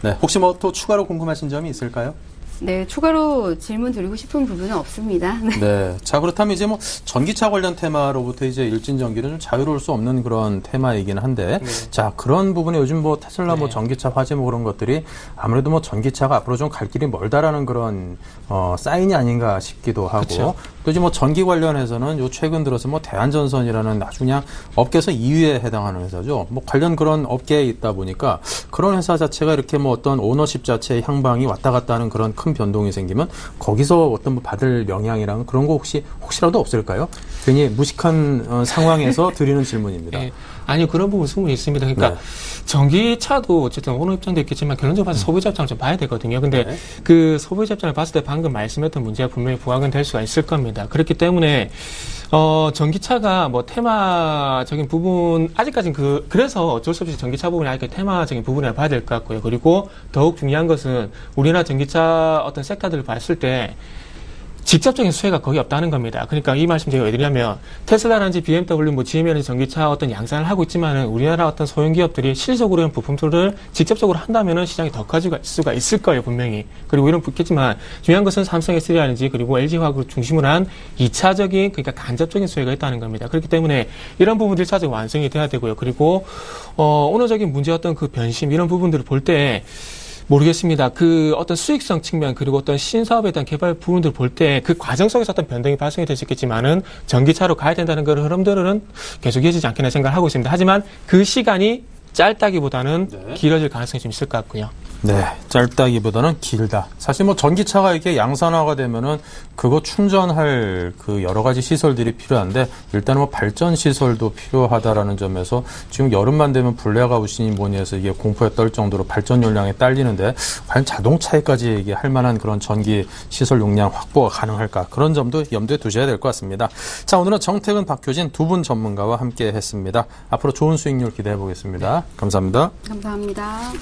네. 혹시 뭐 또 추가로 궁금하신 점이 있을까요? 네, 추가로 질문 드리고 싶은 부분은 없습니다. 네. 네. 자, 그렇다면 이제 뭐 전기차 관련 테마로부터 이제 일진전기는 좀 자유로울 수 없는 그런 테마이긴 한데, 자, 그런 부분에 요즘 뭐 테슬라 뭐 전기차 화재 뭐 그런 것들이 아무래도 뭐 전기차가 앞으로 좀 갈 길이 멀다라는 그런 사인이 아닌가 싶기도 하고, 그쵸. 또 이제 뭐 전기 관련해서는 요 최근 들어서 뭐 대한전선이라는 아주 그냥 업계에서 2위에 해당하는 회사죠. 뭐 관련 그런 업계에 있다 보니까 그런 회사 자체가 이렇게 뭐 어떤 오너십 자체의 향방이 왔다 갔다 하는 그런 큰 변동이 생기면 거기서 어떤 뭐 받을 영향이랑 그런 거 혹시라도 없을까요? 괜히 무식한 상황에서 드리는 질문입니다. 예. 아니, 그런 부분 충분히 있습니다. 그러니까 네. 전기차도 어쨌든 오너 입장도 있겠지만 결론적으로 봐서 소비자 입장을 좀 봐야 되거든요. 근데 네. 그 소비자 입장을 봤을 때 방금 말씀했던 문제가 분명히 부각은 될 수가 있을 겁니다. 그렇기 때문에 전기차가 뭐 테마적인 부분, 아직까지는 그래서 어쩔 수 없이 전기차 부분이 아직 테마적인 부분이라 봐야 될 것 같고요. 그리고 더욱 중요한 것은 우리나라 전기차 어떤 섹터들을 봤을 때 직접적인 수혜가 거의 없다는 겁니다. 그러니까 이 말씀 제가 왜 드리냐면 테슬라라든지 BMW, 뭐 GM이라든지 전기차 어떤 양산을 하고 있지만은 우리나라 어떤 소형 기업들이 실질적으로 이런 부품들을 직접적으로 한다면은 시장이 더 커질 수가 있을 거예요, 분명히. 그리고 이런 붙겠지만 중요한 것은 삼성 SDI라든지 그리고 LG화학을 중심으로 한 2차적인 그러니까 간접적인 수혜가 있다는 겁니다. 그렇기 때문에 이런 부분들이 차적 완성이 돼야 되고요. 그리고 오너적인 문제였던 그 변심 이런 부분들을 볼 때 모르겠습니다. 그 어떤 수익성 측면 그리고 어떤 신사업에 대한 개발 부분들 볼 때 그 과정 속에서 어떤 변동이 발생이 될 수 있겠지만은 전기차로 가야 된다는 그런 흐름들은 계속 이어지지 않겠나 생각을 하고 있습니다. 하지만 그 시간이 짧다기보다는 길어질 가능성이 좀 있을 것 같고요. 네, 짧다기보다는 길다. 사실 뭐 전기차가 이렇게 양산화가 되면은 그거 충전할 그 여러 가지 시설들이 필요한데 일단은 뭐 발전 시설도 필요하다라는 점에서 지금 여름만 되면 블랙아웃이니 뭐니 해서 이게 공포에 떨 정도로 발전 용량이 딸리는데 과연 자동차에까지 이게 할 만한 그런 전기 시설 용량 확보가 가능할까? 그런 점도 염두에 두셔야 될 것 같습니다. 자, 오늘은 정태근, 박효진 두 분 전문가와 함께 했습니다. 앞으로 좋은 수익률 기대해 보겠습니다. 감사합니다. 감사합니다.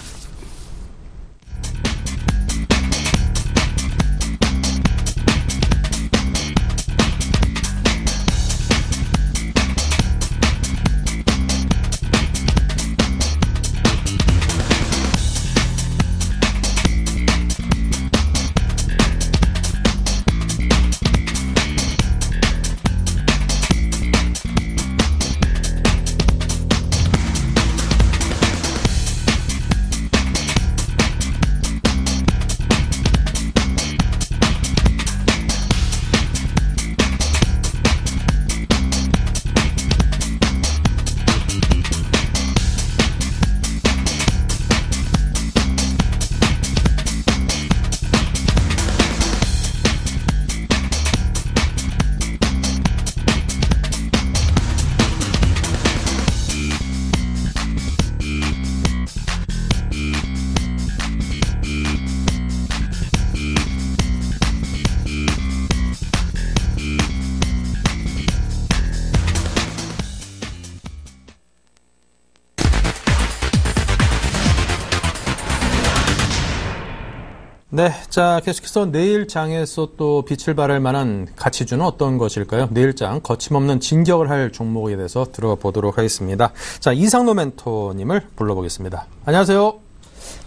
네, 자 계속해서 내일장에서 또 빛을 발할 만한 가치주는 어떤 것일까요? 내일장 거침없는 진격을 할 종목에 대해서 들어가 보도록 하겠습니다. 자, 이상노 멘토님을 불러보겠습니다. 안녕하세요.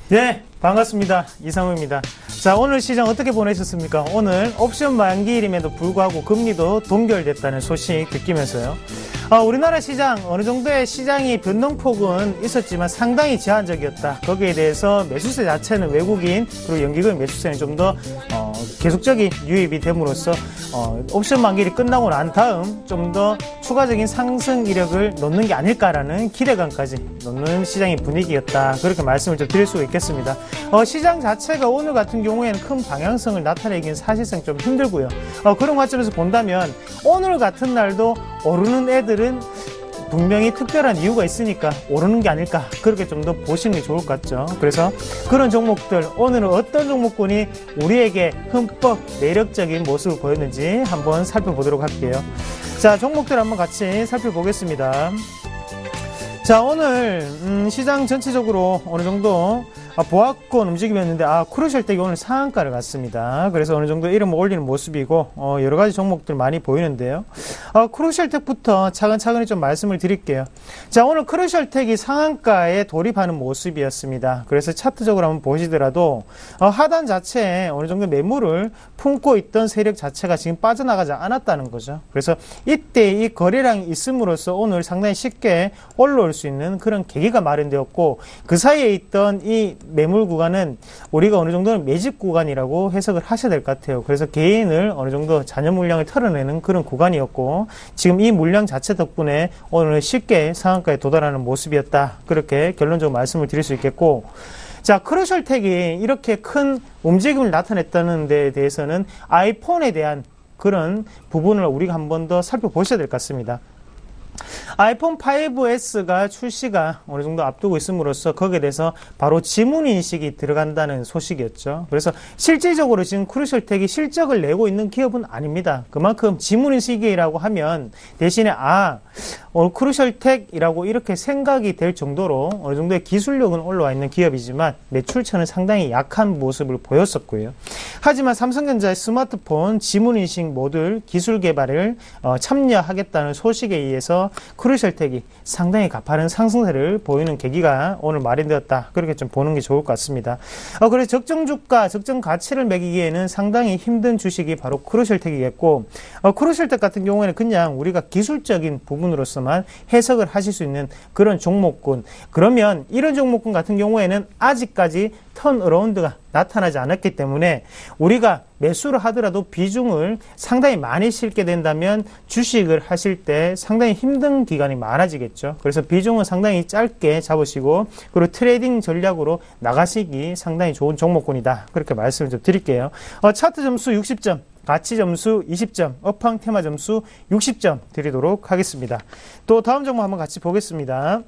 네, 반갑습니다. 이상우입니다. 자, 오늘 시장 어떻게 보내셨습니까? 오늘 옵션 만기일임에도 불구하고 금리도 동결됐다는 소식 느끼면서요. 우리나라 시장 어느 정도의 시장이 변동폭은 있었지만 상당히 제한적이었다. 거기에 대해서 매수세 자체는 외국인 그리고 연기금 매수세는 좀 더 계속적인 유입이 됨으로써 옵션 만기일이 끝나고 난 다음 좀 더 추가적인 상승 이력을 놓는 게 아닐까라는 기대감까지 놓는 시장의 분위기였다. 그렇게 말씀을 좀 드릴 수가 있겠습니다. 시장 자체가 오늘 같은 경우에는 큰 방향성을 나타내기는 사실상 좀 힘들고요. 그런 관점에서 본다면 오늘 같은 날도 오르는 애들은 분명히 특별한 이유가 있으니까 오르는 게 아닐까 그렇게 좀 더 보시는 게 좋을 것 같죠. 그래서 그런 종목들 오늘은 어떤 종목군이 우리에게 흠뻑 매력적인 모습을 보였는지 한번 살펴보도록 할게요. 자, 종목들 한번 같이 살펴보겠습니다. 자, 오늘 시장 전체적으로 어느 정도 보합권 움직임이었는데 크루셜텍이 오늘 상한가를 갔습니다. 그래서 어느 정도 이름을 올리는 모습이고 여러 가지 종목들 많이 보이는데요. 크루셜텍부터 차근차근히 좀 말씀을 드릴게요. 자, 오늘 크루셜텍이 상한가에 돌입하는 모습이었습니다. 그래서 차트적으로 한번 보시더라도 하단 자체에 어느 정도 매물을 품고 있던 세력 자체가 지금 빠져나가지 않았다는 거죠. 그래서 이때 이 거래량이 있음으로써 오늘 상당히 쉽게 올라올 수 있는 그런 계기가 마련되었고, 그 사이에 있던 이 매물 구간은 우리가 어느 정도는 매집 구간이라고 해석을 하셔야 될 것 같아요. 그래서 개인을 어느 정도 잔여 물량을 털어내는 그런 구간이었고, 지금 이 물량 자체 덕분에 오늘 쉽게 상한가에 도달하는 모습이었다. 그렇게 결론적으로 말씀을 드릴 수 있겠고, 자, 크루셜텍이 이렇게 큰 움직임을 나타냈다는 데 대해서는 아이폰에 대한 그런 부분을 우리가 한 번 더 살펴보셔야 될 것 같습니다. 아이폰 5S가 출시가 어느 정도 앞두고 있음으로써 거기에 대해서 바로 지문인식이 들어간다는 소식이었죠. 그래서 실질적으로 지금 크루셜텍이 실적을 내고 있는 기업은 아닙니다. 그만큼 지문인식이라고 하면 대신에 크루셜텍이라고 이렇게 생각이 될 정도로 어느 정도의 기술력은 올라와 있는 기업이지만 매출처는 상당히 약한 모습을 보였었고요. 하지만 삼성전자의 스마트폰 지문인식 모듈 기술 개발을 참여하겠다는 소식에 의해서 크루셜텍이 상당히 가파른 상승세를 보이는 계기가 오늘 마련되었다. 그렇게 좀 보는 게 좋을 것 같습니다. 그래서 적정 주가, 적정 가치를 매기기에는 상당히 힘든 주식이 바로 크루셜텍이겠고, 크루셜텍 같은 경우에는 그냥 우리가 기술적인 부분으로서만 해석을 하실 수 있는 그런 종목군. 그러면 이런 종목군 같은 경우에는 아직까지 턴어라운드가 나타나지 않았기 때문에 우리가 매수를 하더라도 비중을 상당히 많이 실게 된다면 주식을 하실 때 상당히 힘든 기간이 많아지겠죠. 그래서 비중은 상당히 짧게 잡으시고, 그리고 트레이딩 전략으로 나가시기 상당히 좋은 종목군이다. 그렇게 말씀을 좀 드릴게요. 차트 점수 60점. 가치 점수 20점, 업황 테마 점수 60점 드리도록 하겠습니다. 또 다음 종목 한번 같이 보겠습니다.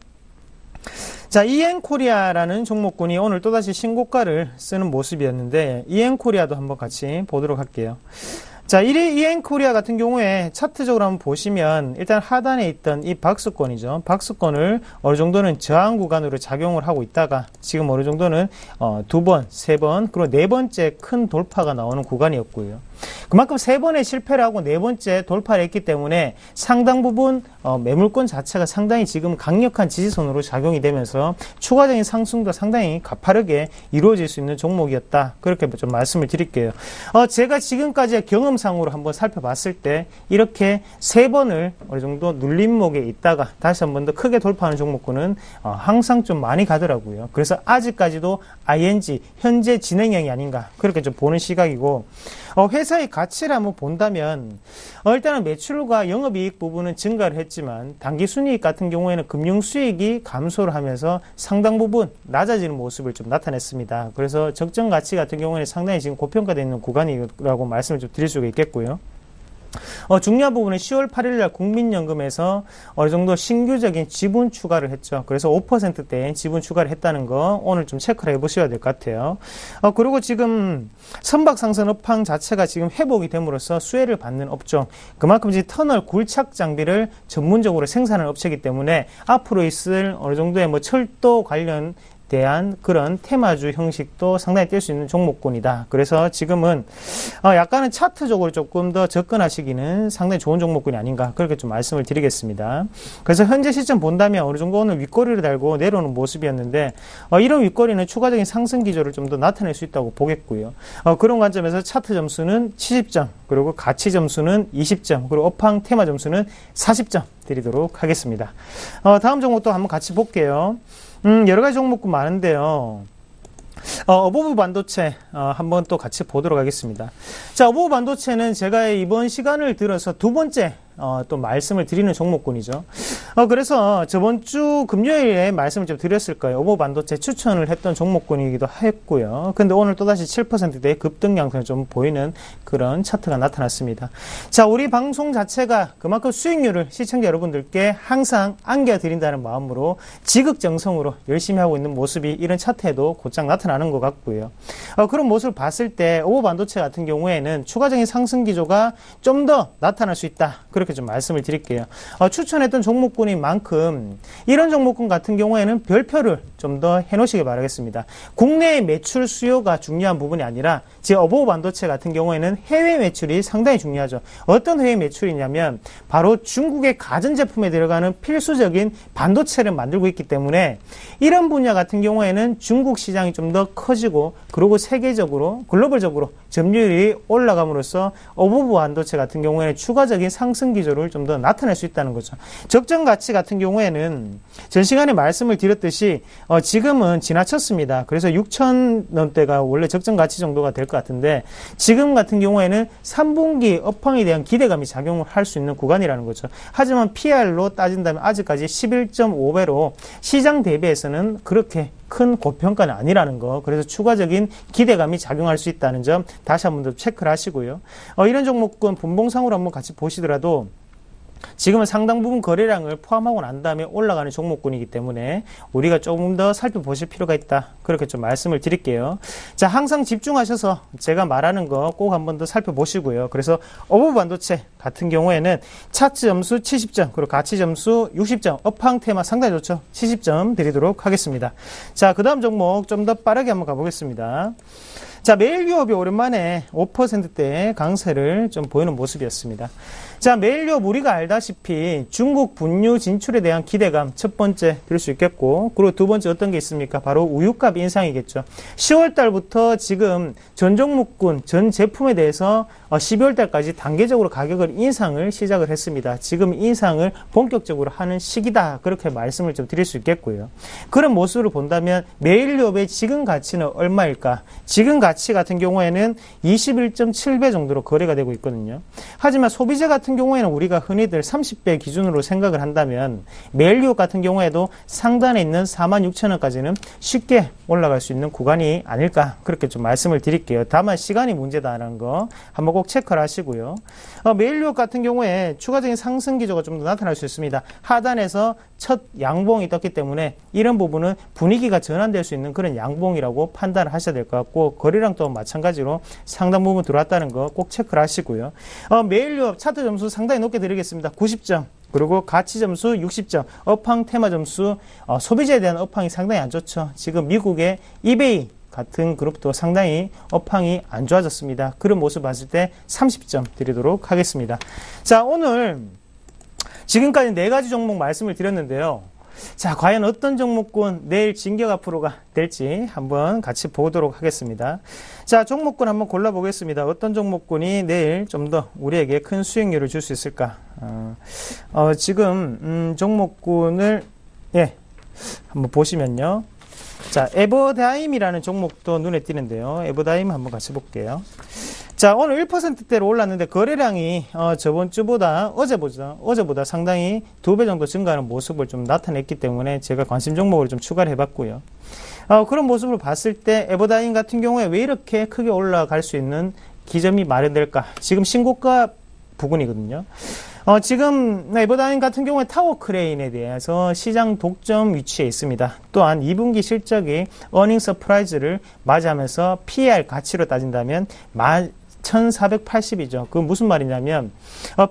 자, 이엔코리아라는 종목군이 오늘 또다시 신고가를 쓰는 모습이었는데, 이엔코리아도 한번 같이 보도록 할게요. 자, 1위 이엔코리아 같은 경우에 차트적으로 한번 보시면 일단 하단에 있던 이 박스권이죠. 박스권을 어느 정도는 저항 구간으로 작용을 하고 있다가 지금 어느 정도는 두 번, 세 번, 그리고 네 번째 큰 돌파가 나오는 구간이었고요. 그만큼 세 번의 실패를 하고 네 번째 돌파를 했기 때문에 상당 부분 매물권 자체가 상당히 지금 강력한 지지선으로 작용이 되면서 추가적인 상승도 상당히 가파르게 이루어질 수 있는 종목이었다. 그렇게 좀 말씀을 드릴게요. 제가 지금까지 경험상으로 한번 살펴봤을 때 이렇게 세 번을 어느 정도 눌림목에 있다가 다시 한 번 더 크게 돌파하는 종목군은 항상 좀 많이 가더라고요. 그래서 아직까지도 ING 현재 진행형이 아닌가 그렇게 좀 보는 시각이고, 회사의 가치를 한번 본다면 일단은 매출과 영업이익 부분은 증가를 했지만 당기순이익 같은 경우에는 금융수익이 감소를 하면서 상당 부분 낮아지는 모습을 좀 나타냈습니다. 그래서 적정 가치 같은 경우에는 상당히 지금 고평가되어 있는 구간이라고 말씀을 좀 드릴 수가 있겠고요. 중요한 부분은 10월 8일날 국민연금에서 어느 정도 신규적인 지분 추가를 했죠. 그래서 5%대 지분 추가를 했다는 거 오늘 좀 체크를 해보셔야 될 것 같아요. 그리고 지금 선박상선 업황 자체가 지금 회복이 됨으로써 수혜를 받는 업종, 그만큼 이제 터널 굴착 장비를 전문적으로 생산하는 업체이기 때문에 앞으로 있을 어느 정도의 철도 관련 대한 그런 테마주 형식도 상당히 뛸 수 있는 종목군이다. 그래서 지금은 약간은 차트적으로 조금 더 접근하시기는 상당히 좋은 종목군이 아닌가 그렇게 좀 말씀을 드리겠습니다. 그래서 현재 시점 본다면 어느 정도 오늘 윗꼬리를 달고 내려오는 모습이었는데 이런 윗꼬리는 추가적인 상승 기조를 좀 더 나타낼 수 있다고 보겠고요. 그런 관점에서 차트 점수는 70점, 그리고 가치 점수는 20점, 그리고 업황 테마 점수는 40점 드리도록 하겠습니다. 다음 종목도 한번 같이 볼게요. 여러 가지 종목군 많은데요. 어보브 반도체 한번 또 같이 보도록 하겠습니다. 자, 어보브 반도체는 제가 이번 시간을 들어서 두 번째 또 말씀을 드리는 종목군이죠. 그래서 저번 주 금요일에 말씀을 좀 드렸을 거예요. 어보브 반도체 추천을 했던 종목군이기도 했고요. 근데 오늘 또다시 7%대의 급등 양상을 좀 보이는 그런 차트가 나타났습니다. 자, 우리 방송 자체가 그만큼 수익률을 시청자 여러분들께 항상 안겨드린다는 마음으로 지극정성으로 열심히 하고 있는 모습이 이런 차트에도 곧장 나타나는 것 같고요. 그런 모습을 봤을 때 어보브 반도체 같은 경우에는 추가적인 상승 기조가 좀 더 나타날 수 있다. 그렇게 그렇게 좀 말씀을 드릴게요. 추천했던 종목군인 만큼 이런 종목군 같은 경우에는 별표를 좀 더 해놓으시길 바라겠습니다. 국내의 매출 수요가 중요한 부분이 아니라 제 어보브 반도체 같은 경우에는 해외 매출이 상당히 중요하죠. 어떤 해외 매출이냐면 바로 중국의 가전제품에 들어가는 필수적인 반도체를 만들고 있기 때문에 이런 분야 같은 경우에는 중국 시장이 좀 더 커지고 그리고 세계적으로 글로벌적으로 점유율이 올라감으로써 어보브 반도체 같은 경우에는 추가적인 상승 기조를 좀 더 나타낼 수 있다는 거죠. 적정 가치 같은 경우에는 전 시간에 말씀을 드렸듯이 지금은 지나쳤습니다. 그래서 6,000원대가 원래 적정 가치 정도가 될 것 같은데 지금 같은 경우에는 3분기 업황에 대한 기대감이 작용을 할 수 있는 구간이라는 거죠. 하지만 PR로 따진다면 아직까지 11.5배로 시장 대비해서는 그렇게 큰 고평가는 아니라는 거. 그래서 추가적인 기대감이 작용할 수 있다는 점 다시 한번 더 체크를 하시고요. 이런 종목군 분봉상으로 한번 같이 보시더라도 지금은 상당 부분 거래량을 포함하고 난 다음에 올라가는 종목군이기 때문에 우리가 조금 더 살펴보실 필요가 있다. 그렇게 좀 말씀을 드릴게요. 자, 항상 집중하셔서 제가 말하는 거 꼭 한번 더 살펴보시고요. 그래서 어보브 반도체 같은 경우에는 차트 점수 70점, 그리고 가치 점수 60점, 업황 테마 상당히 좋죠. 70점 드리도록 하겠습니다. 자, 그 다음 종목 좀 더 빠르게 한번 가보겠습니다. 자, 매일 유업이 오랜만에 5%대의 강세를 좀 보이는 모습이었습니다. 자, 매일 유업 우리가 알다시피 중국 분유 진출에 대한 기대감 첫 번째 들 수 있겠고, 그리고 두 번째 어떤 게 있습니까? 바로 우유값 인상이겠죠. 10월 달부터 지금 전 종목군, 전 제품에 대해서 12월 달까지 단계적으로 가격을 인상을 시작을 했습니다. 지금 인상을 본격적으로 하는 시기다. 그렇게 말씀을 좀 드릴 수 있겠고요. 그런 모습을 본다면 매일 유업의 지금 가치는 얼마일까? 지금 가치 같은 경우에는 21.7배 정도로 거래가 되고 있거든요. 하지만 소비재 같은 경우에는 우리가 흔히들 30배 기준으로 생각을 한다면 매일 유업 같은 경우에도 상단에 있는 46,000원까지는 쉽게 올라갈 수 있는 구간이 아닐까 그렇게 좀 말씀을 드릴게요. 다만 시간이 문제다라는 거 한번 꼭 체크를 하시고요. 매일 유업 같은 경우에 추가적인 상승 기조가 좀 더 나타날 수 있습니다. 하단에서 첫 양봉이 떴기 때문에 이런 부분은 분위기가 전환될 수 있는 그런 양봉이라고 판단을 하셔야 될 것 같고, 거래량 또한 마찬가지로 상당 부분 들어왔다는 거 꼭 체크를 하시고요. 매일 유업 차트 점수 상당히 높게 드리겠습니다. 90점. 그리고 가치 점수 60점, 업황 테마 점수, 소비재에 대한 업황이 상당히 안 좋죠. 지금 미국의 이베이 같은 그룹도 상당히 업황이 안 좋아졌습니다. 그런 모습 봤을 때 30점 드리도록 하겠습니다. 자, 오늘 지금까지 4가지 종목 말씀을 드렸는데요. 자, 과연 어떤 종목군 내일 진격 앞으로가 될지 한번 같이 보도록 하겠습니다. 자, 종목군 한번 골라보겠습니다. 어떤 종목군이 내일 좀 더 우리에게 큰 수익률을 줄 수 있을까? 지금 종목군을 한번 보시면요. 자, 에버다임이라는 종목도 눈에 띄는데요. 에버다임 한번 같이 볼게요. 자, 오늘 1%대로 올랐는데 거래량이 저번 주보다 어제보다 상당히 2배 정도 증가하는 모습을 좀 나타냈기 때문에 제가 관심 종목을 좀 추가를 해봤고요. 그런 모습을 봤을 때 에버다임 같은 경우에 왜 이렇게 크게 올라갈 수 있는 기점이 마련될까? 지금 신고가 부근이거든요. 지금 에버다임 같은 경우에 타워 크레인에 대해서 시장 독점 위치에 있습니다. 또한 2분기 실적이 어닝 서프라이즈를 맞이하면서 PER 가치로 따진다면 1480이죠. 그 무슨 말이냐면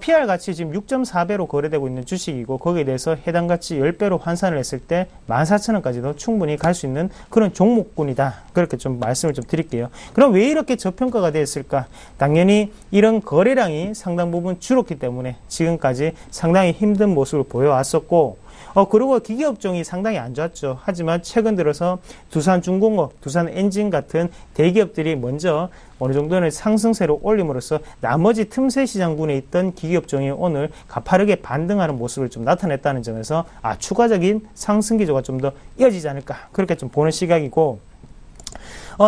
PER 가치 지금 6.4배로 거래되고 있는 주식이고 거기에 대해서 해당 가치 10배로 환산을 했을 때 14,000원까지도 충분히 갈 수 있는 그런 종목군이다. 그렇게 좀 말씀을 좀 드릴게요. 그럼 왜 이렇게 저평가가 되었을까? 당연히 이런 거래량이 상당 부분 줄었기 때문에 지금까지 상당히 힘든 모습을 보여왔었고, 그리고 기계업종이 상당히 안 좋았죠. 하지만 최근 들어서 두산중공업, 두산엔진 같은 대기업들이 먼저 어느 정도는 상승세로 올림으로써 나머지 틈새 시장군에 있던 기계업종이 오늘 가파르게 반등하는 모습을 좀 나타냈다는 점에서 추가적인 상승 기조가 좀 더 이어지지 않을까 그렇게 좀 보는 시각이고,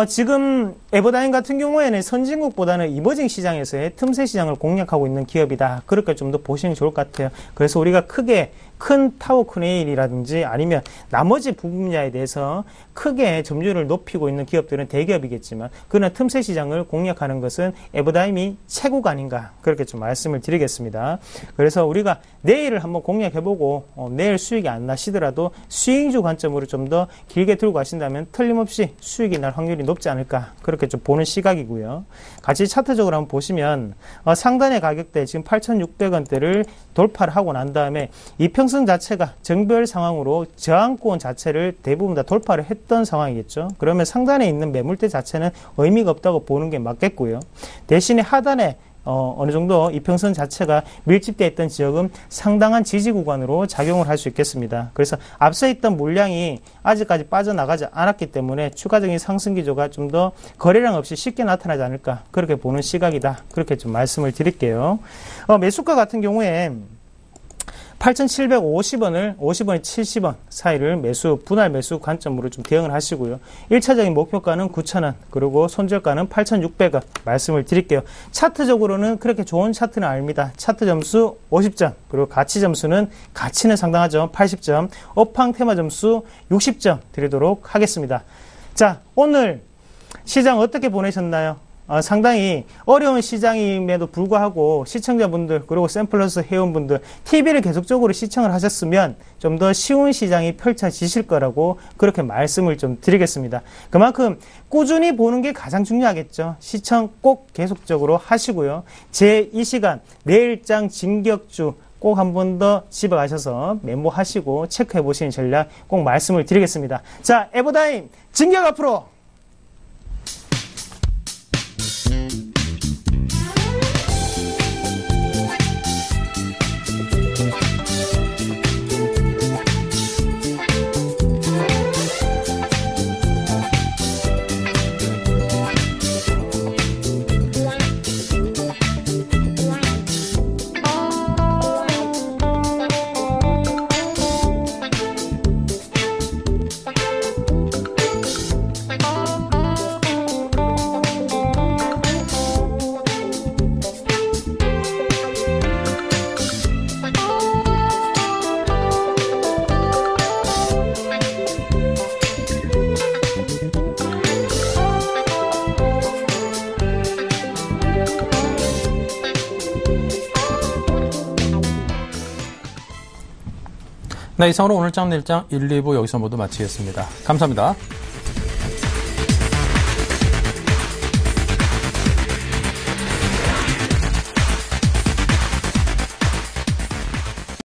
지금 에버다임 같은 경우에는 선진국보다는 이머징 시장에서의 틈새 시장을 공략하고 있는 기업이다. 그렇게 좀 더 보시는 게 좋을 것 같아요. 그래서 우리가 크게 큰 타워 크레인이라든지 아니면 나머지 분야에 대해서 크게 점유율을 높이고 있는 기업들은 대기업이겠지만 그러나 틈새 시장을 공략하는 것은 에버다임이 최고가 아닌가 그렇게 좀 말씀을 드리겠습니다. 그래서 우리가 내일을 한번 공략해보고 내일 수익이 안 나시더라도 수익주 관점으로 좀 더 길게 들고 가신다면 틀림없이 수익이 날 확률이 진입이 높지 않을까 그렇게 좀 보는 시각이고요. 같이 차트적으로 한번 보시면 상단의 가격대 지금 8,600원대를 돌파를 하고 난 다음에 이평선 자체가 정별 상황으로 저항권 자체를 대부분 다 돌파를 했던 상황이겠죠. 그러면 상단에 있는 매물대 자체는 의미가 없다고 보는 게 맞겠고요. 대신에 하단에 어느 정도 이평선 자체가 밀집되어 있던 지역은 상당한 지지 구간으로 작용을 할 수 있겠습니다. 그래서 앞서 있던 물량이 아직까지 빠져나가지 않았기 때문에 추가적인 상승 기조가 좀 더 거래량 없이 쉽게 나타나지 않을까 그렇게 보는 시각이다. 그렇게 좀 말씀을 드릴게요. 매수가 같은 경우에 8,750원을 50원에 70원 사이를 분할 매수 관점으로 좀 대응을 하시고요. 1차적인 목표가는 9,000원, 그리고 손절가는 8,600원 말씀을 드릴게요. 차트적으로는 그렇게 좋은 차트는 아닙니다. 차트 점수 50점, 그리고 가치는 상당하죠. 80점, 업황 테마 점수 60점 드리도록 하겠습니다. 자, 오늘 시장 어떻게 보내셨나요? 상당히 어려운 시장임에도 불구하고 시청자분들 그리고 샘플러스 회원분들 TV를 계속적으로 시청을 하셨으면 좀 더 쉬운 시장이 펼쳐지실 거라고 그렇게 말씀을 좀 드리겠습니다. 그만큼 꾸준히 보는 게 가장 중요하겠죠. 시청 꼭 계속적으로 하시고요. 제 이 시간 내일장 진격주 꼭 한 번 더 집에 가셔서 메모하시고 체크해 보시는 전략 꼭 말씀을 드리겠습니다. 자, 에버다임 진격 앞으로! 네, 이상으로 오늘 장 내일장 1, 2부 여기서 모두 마치겠습니다. 감사합니다.